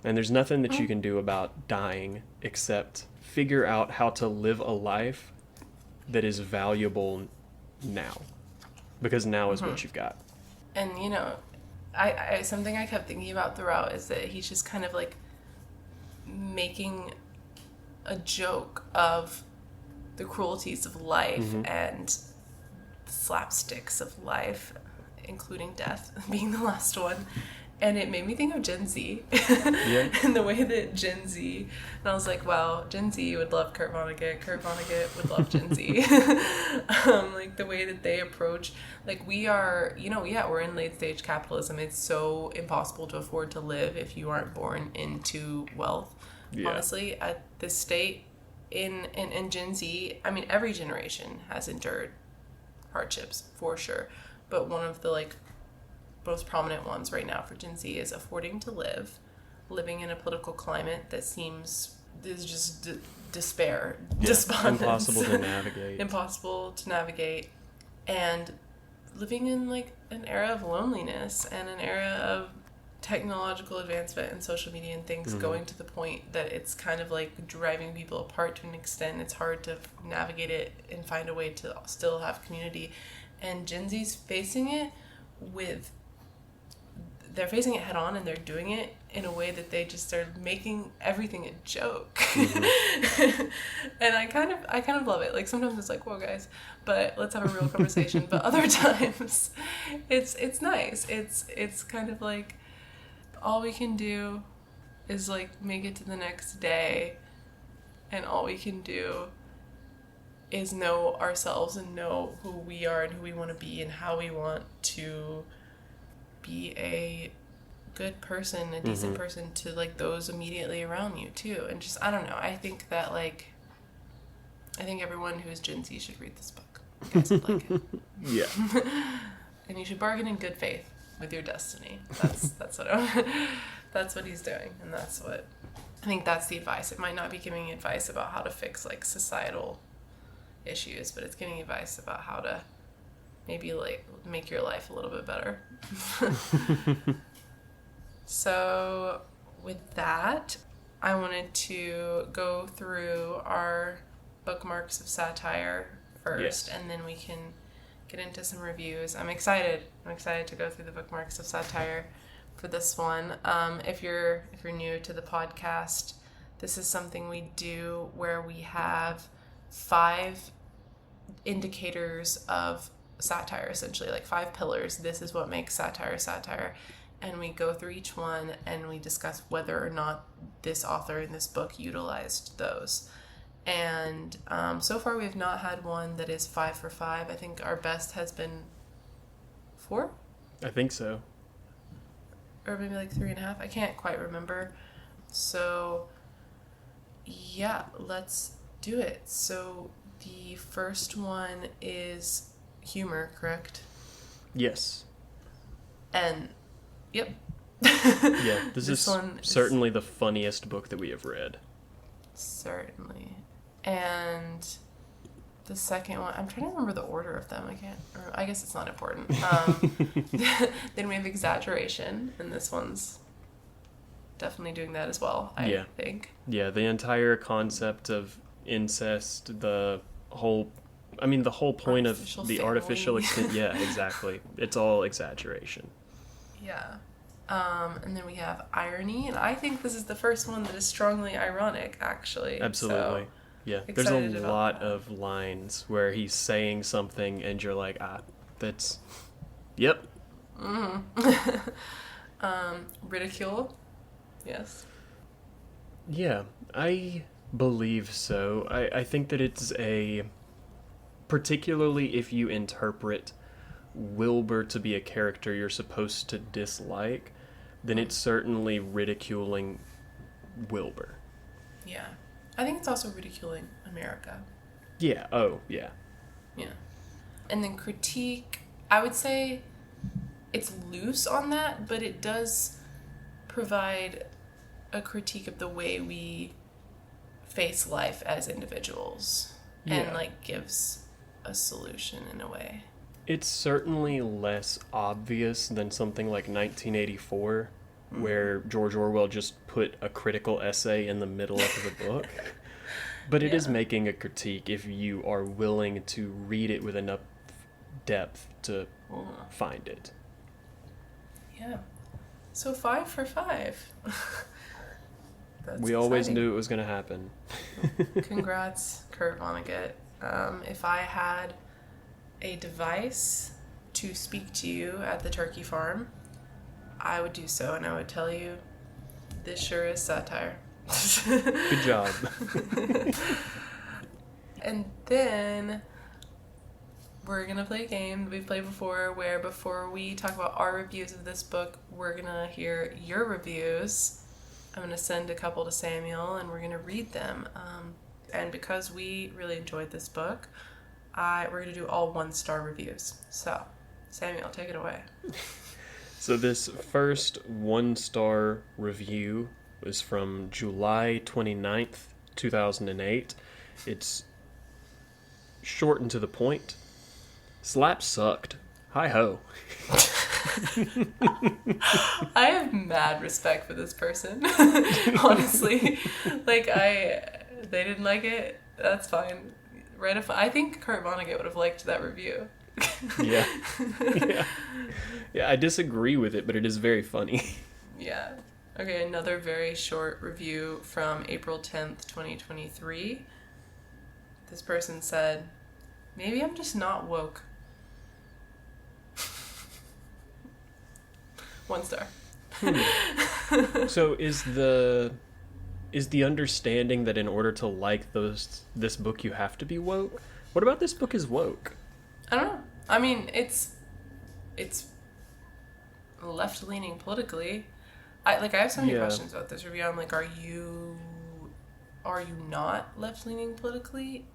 And there's nothing that you can do about dying except figure out how to live a life that is valuable now. Because now is what you've got. And, I something I kept thinking about throughout is that he's just kind of like making a joke of the cruelties of life and the slapsticks of life, including death being the last one. And it made me think of Gen Z. Yeah. And the way that Gen Z, and I was like, wow, Gen Z would love Kurt Vonnegut. Kurt Vonnegut would love Gen Z. Like the way that they approach, like we are, we're in late stage capitalism. It's so impossible to afford to live if you aren't born into wealth. Yeah. Honestly, at this state in Gen Z, I mean, every generation has endured hardships for sure. But one of the most prominent ones right now for Gen Z is affording to live, living in a political climate that is just despair, despondence. Impossible to navigate, and living in an era of loneliness and an era of technological advancement and social media and things going to the point that it's kind of driving people apart to an extent. It's hard to navigate it and find a way to still have community. And Gen Z's facing it they're facing it head on, and they're doing it in a way that they just are making everything a joke. And I kind of love it. Sometimes it's whoa guys, but let's have a real conversation. But other times it's nice. It's kind of all we can do is make it to the next day, and all we can do is know ourselves and know who we are and who we want to be and how we want to be a good person, a decent person to those immediately around you too. And just, I don't know, I think that I think everyone who is Gen Z should read this book. You guys would like it. Yeah. And you should bargain in good faith with your destiny. That's what he's doing, and that's what I think. That's the advice. It might not be giving advice about how to fix societal issues, but it's giving advice about how to maybe make your life a little bit better. So with that, I wanted to go through our bookmarks of satire first, and then we can get into some reviews. I'm excited to go through the bookmarks of satire for this one. If you're new to the podcast, this is something we do where we have 5 indicators of satire, essentially 5 pillars. This is what makes satire, and we go through each one and we discuss whether or not this author in this book utilized those. And so far we have not had one that is 5 for 5. I think our best has been 4. I think so, or maybe 3.5. I can't quite remember. So yeah, let's do it. So the first one is humor, correct? Yes. And yep. Yeah, this is certainly the funniest book that we have read. Certainly. And the second one, I'm trying to remember the order of them. I guess it's not important. Then we have exaggeration, and this one's definitely doing that as well, I think. Yeah, the entire concept of incest, the whole point of the artificial extent. Yeah, exactly. It's all exaggeration. Yeah. And then we have irony, and I think this is the first one that is strongly ironic, actually. Absolutely. So, yeah, there's a lot of lines where he's saying something and you're like, that's... Yep. Mm-hmm. Ridicule. Yes. Yeah, I believe so. I think that it's particularly if you interpret Wilbur to be a character you're supposed to dislike, then it's certainly ridiculing Wilbur. Yeah. I think it's also ridiculing America. Yeah. Oh, yeah. Yeah. And then critique, I would say it's loose on that, but it does provide a critique of the way we face life as individuals. Yeah. And, like, gives a solution in a way. It's certainly less obvious than something like 1984, where George Orwell just put a critical essay in the middle of the book. But it is making a critique if you are willing to read it with enough depth to find it. Yeah. So 5 for 5. We always knew it was going to happen. Congrats, Kurt Vonnegut. If I had a device to speak to you at the turkey farm, I would do so, and I would tell you, this sure is satire. Good job. And then we're going to play a game that we've played before, where before we talk about our reviews of this book, we're going to hear your reviews. I'm going to send a couple to Samuel, and we're going to read them. And because we really enjoyed this book, we're going to do all 1-star reviews. So, Samuel, take it away. So this first 1-star review was from July 29th, 2008. It's short and to the point. Slap sucked. Hi-ho. I have mad respect for this person. Honestly. Like, they didn't like it. That's fine. I think Kurt Vonnegut would have liked that review. Yeah. Yeah, I disagree with it, but it is very funny. Yeah. Okay, another very short review from April 10th, 2023. This person said, "Maybe I'm just not woke." 1 star. So is the understanding that in order to like this book you have to be woke? What about this book is woke? I don't know. I mean, it's left-leaning politically. I have so many questions about this review. I'm like, are you not left-leaning politically?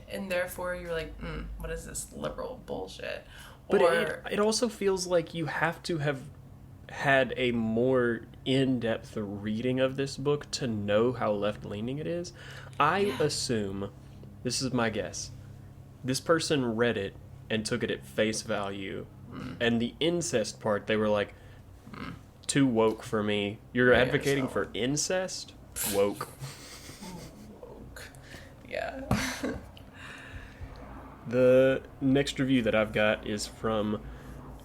And therefore you're like, what is this liberal bullshit? But it also feels like you have to have had a more in-depth reading of this book to know how left-leaning it is. I assume, this is my guess, this person read it and took it at face value, and the incest part, they were like, too woke for me. You're advocating for incest? Woke. Woke. Yeah. The next review that I've got is from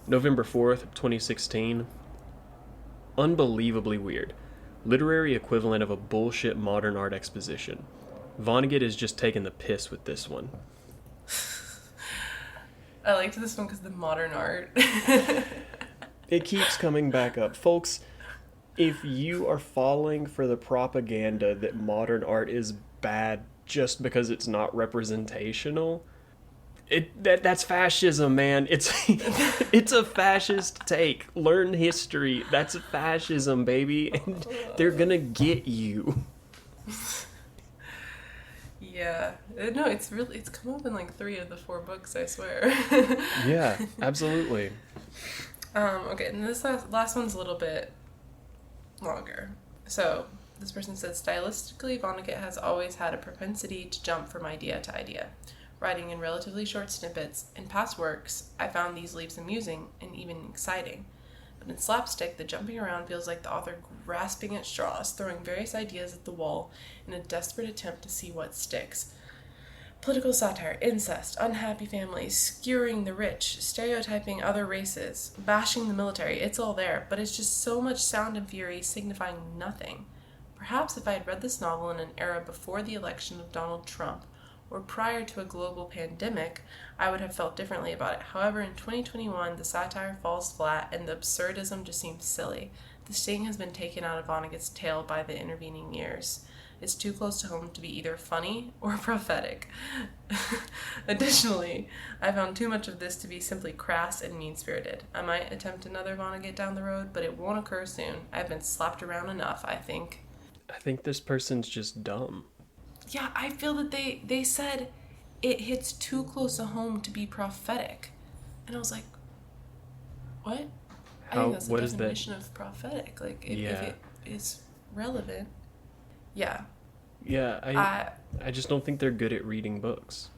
November 4th, 2016. Unbelievably weird. Literary equivalent of a bullshit modern art exposition. Vonnegut is just taking the piss with this one. I liked this one because the modern art. It keeps coming back up. Folks, if you are falling for the propaganda that modern art is bad just because it's not representational, that's fascism, man. It's a fascist take. Learn history. That's fascism, baby. And they're gonna get you. Yeah. No, it's come up in like 3 of the 4 books, I swear. Yeah, absolutely. Okay, and this last one's a little bit longer. So, this person said, stylistically, Vonnegut has always had a propensity to jump from idea to idea. Writing in relatively short snippets, in past works, I found these leaps amusing and even exciting. But in Slapstick, the jumping around feels like the author grasping at straws, throwing various ideas at the wall in a desperate attempt to see what sticks. Political satire, incest, unhappy families, skewering the rich, stereotyping other races, bashing the military, it's all there, but it's just so much sound and fury signifying nothing. Perhaps if I had read this novel in an era before the election of Donald Trump, or prior to a global pandemic, I would have felt differently about it. However, in 2021, the satire falls flat and the absurdism just seems silly. The sting has been taken out of Vonnegut's tale by the intervening years. It's too close to home to be either funny or prophetic. Additionally, I found too much of this to be simply crass and mean-spirited. I might attempt another Vonnegut down the road, but it won't occur soon. I've been slapped around enough, I think. I think this person's just dumb. Yeah, I feel that they said it hits too close to home to be prophetic. And I was like, what? I think that's the definition of prophetic. Like, if it is relevant. Yeah. Yeah, I just don't think they're good at reading books.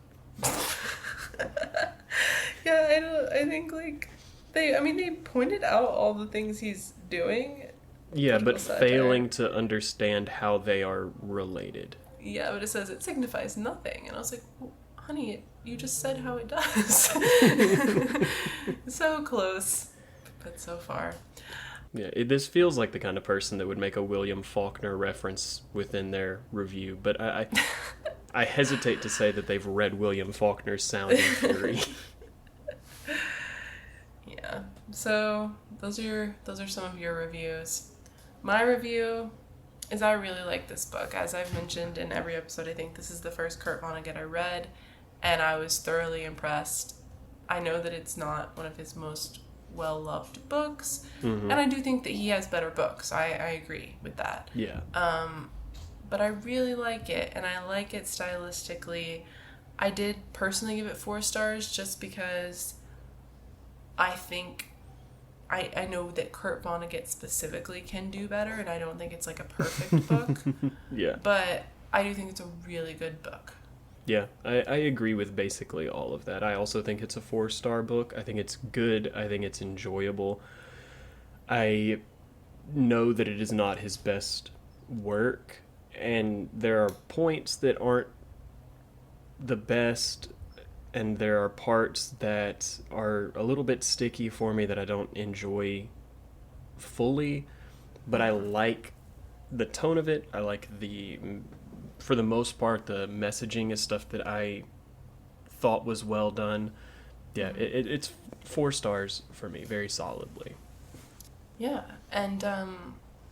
Yeah, I think, like, they pointed out all the things he's doing. Yeah, but failing to understand how they are related. Yeah, but it says it signifies nothing. And I was like, well, honey, you just said how it does. So close, but so far. Yeah, this feels like the kind of person that would make a William Faulkner reference within their review, but I hesitate to say that they've read William Faulkner's Sound and Fury. Yeah, so those are some of your reviews. My review is I really like this book. As I've mentioned in every episode, I think this is the first Kurt Vonnegut I read, and I was thoroughly impressed. I know that it's not one of his most well-loved books, and I do think that he has better books. I agree with that. Yeah. But I really like it, and I like it stylistically. I did personally give it 4 stars just because I think I know that Kurt Vonnegut specifically can do better, and I don't think it's like a perfect book. Yeah. But I do think it's a really good book. Yeah, I agree with basically all of that. I also think it's a 4-star book. I think it's good. I think it's enjoyable. I know that it is not his best work, and there are points that aren't the best, and there are parts that are a little bit sticky for me that I don't enjoy fully, but I like the tone of it. I like for the most part, the messaging is stuff that I thought was well done. Yeah, it's 4 stars for me, very solidly. Yeah, and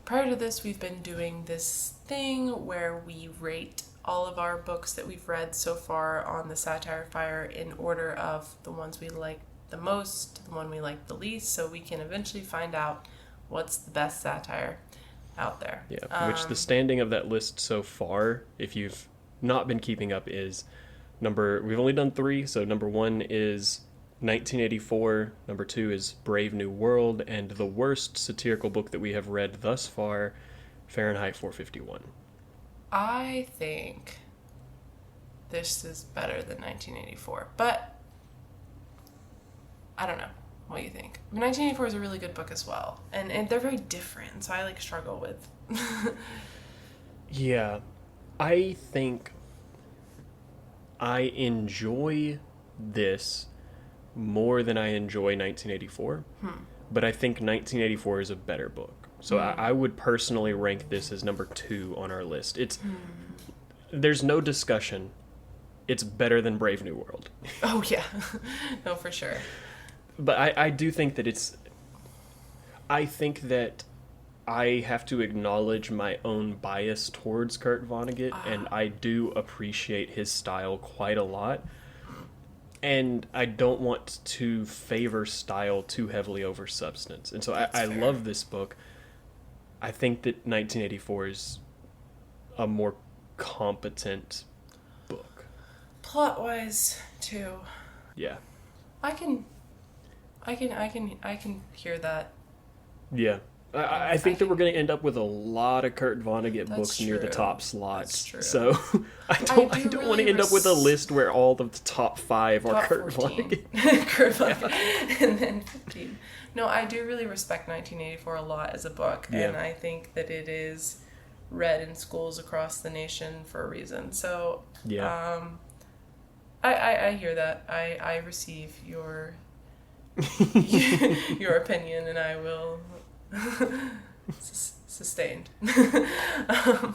prior to this, we've been doing this thing where we rate all of our books that we've read so far on the Satire Fire in order of the ones we like the most to the one we like the least, so we can eventually find out what's the best satire out there. Yeah, which the standing of that list so far, if you've not been keeping up, is we've only done 3, so number 1 is 1984, number 2 is Brave New World, and the worst satirical book that we have read thus far, Fahrenheit 451. I think this is better than 1984, but I don't know. What do you think? 1984 is a really good book as well, and they're very different, so I struggle with. Yeah, I think I enjoy this more than I enjoy 1984, but I think 1984 is a better book. So I would personally rank this as number 2 on our list. There's no discussion. It's better than Brave New World. Oh, yeah. No, for sure. But I do think that I think that I have to acknowledge my own bias towards Kurt Vonnegut, and I do appreciate his style quite a lot. And I don't want to favor style too heavily over substance. And so I love this book. I think that 1984 is a more competent book. Plot-wise, too. Yeah. I can hear that. Yeah. I think that we're going to end up with a lot of Kurt Vonnegut books near the true. top slots. That's true. So I don't really want to end up with a list where all the top 5 are top Kurt 14. Vonnegut. Kurt Vonnegut. And then 15. No, I do really respect 1984 a lot as a book, and I think that it is read in schools across the nation for a reason. So I hear that. I receive your your opinion, and I will sustained. Awesome.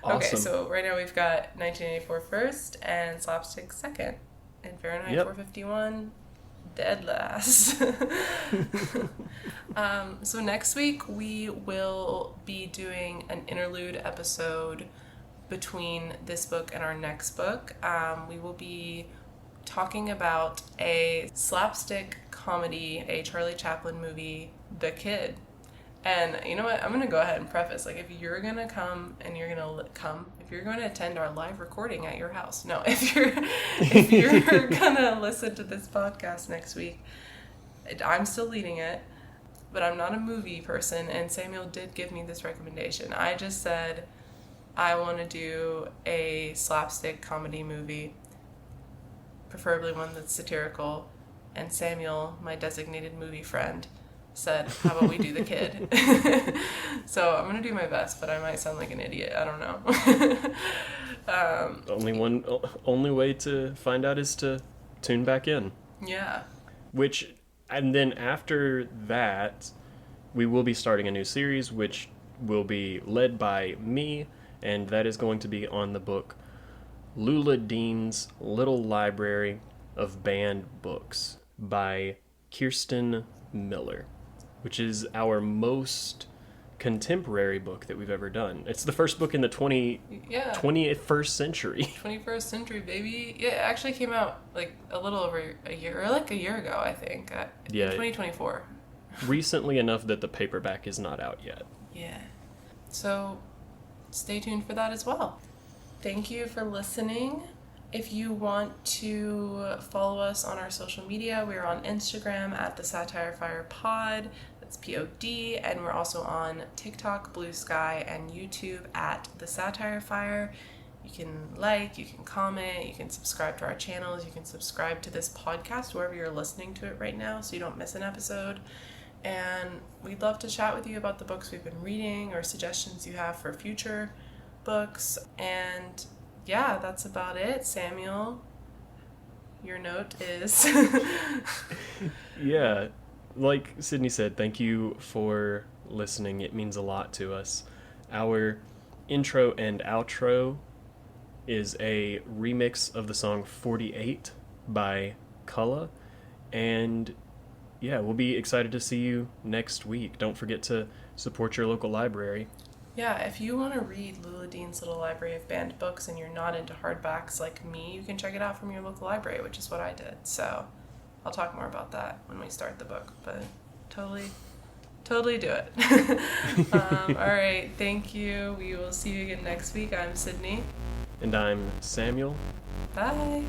Okay, so right now we've got 1984 first and Slapstick second, and Fahrenheit 451 dead last. So next week we will be doing an interlude episode between this book and our next book. We will be talking about a slapstick comedy, a Charlie Chaplin movie, The Kid. And you know what? I'm going to go ahead and preface, like, if you're going to come and you're going to if you're going to attend our live recording at your house, no, if you're going to listen to this podcast next week, I'm still leading it, but I'm not a movie person, and Samuel did give me this recommendation. I just said I want to do a slapstick comedy movie, preferably one that's satirical, and Samuel, my designated movie friend, said, how about we do The Kid? So I'm going to do my best, but I might sound like an idiot. I don't know. Only way to find out is to tune back in. Yeah. And then after that, we will be starting a new series, which will be led by me, and that is going to be on the book Lula Dean's Little Library of Banned Books by Kirsten Miller, which is our most contemporary book that we've ever done. It's the first book in the 21st century. 21st century, baby. Yeah, it actually came out like a little over a year, or like a year ago, I think. In 2024. Recently enough that the paperback is not out yet. Yeah. So stay tuned for that as well. Thank you for listening. If you want to follow us on our social media, we're on Instagram at the Satire Fire Pod. That's POD, and we're also on TikTok, Blue Sky, and YouTube at the Satire Fire. You can you can comment, you can subscribe to our channels, you can subscribe to this podcast wherever you're listening to it right now so you don't miss an episode. And we'd love to chat with you about the books we've been reading or suggestions you have for future books. And yeah, that's about it. Samuel, your note is... Yeah. Like Sydney said, thank you for listening. It means a lot to us. Our intro and outro is a remix of the song 48 by Cullah. And yeah, we'll be excited to see you next week. Don't forget to support your local library. Yeah, if you want to read Lula Dean's Little Library of Banned Books and you're not into hardbacks like me, you can check it out from your local library, which is what I did. So I'll talk more about that when we start the book, but totally do it. All right, thank you. We will see you again next week. I'm Sydney. And I'm Samuel. Bye.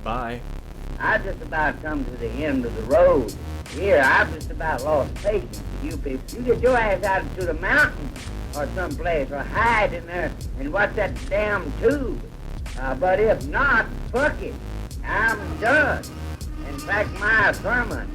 Bye. I just about come to the end of the road. Here, I've just about lost patience with you people. You get your ass out to the mountains or someplace, or hide in there and watch that damn tube. But if not, fuck it. I'm done. In fact, my sermon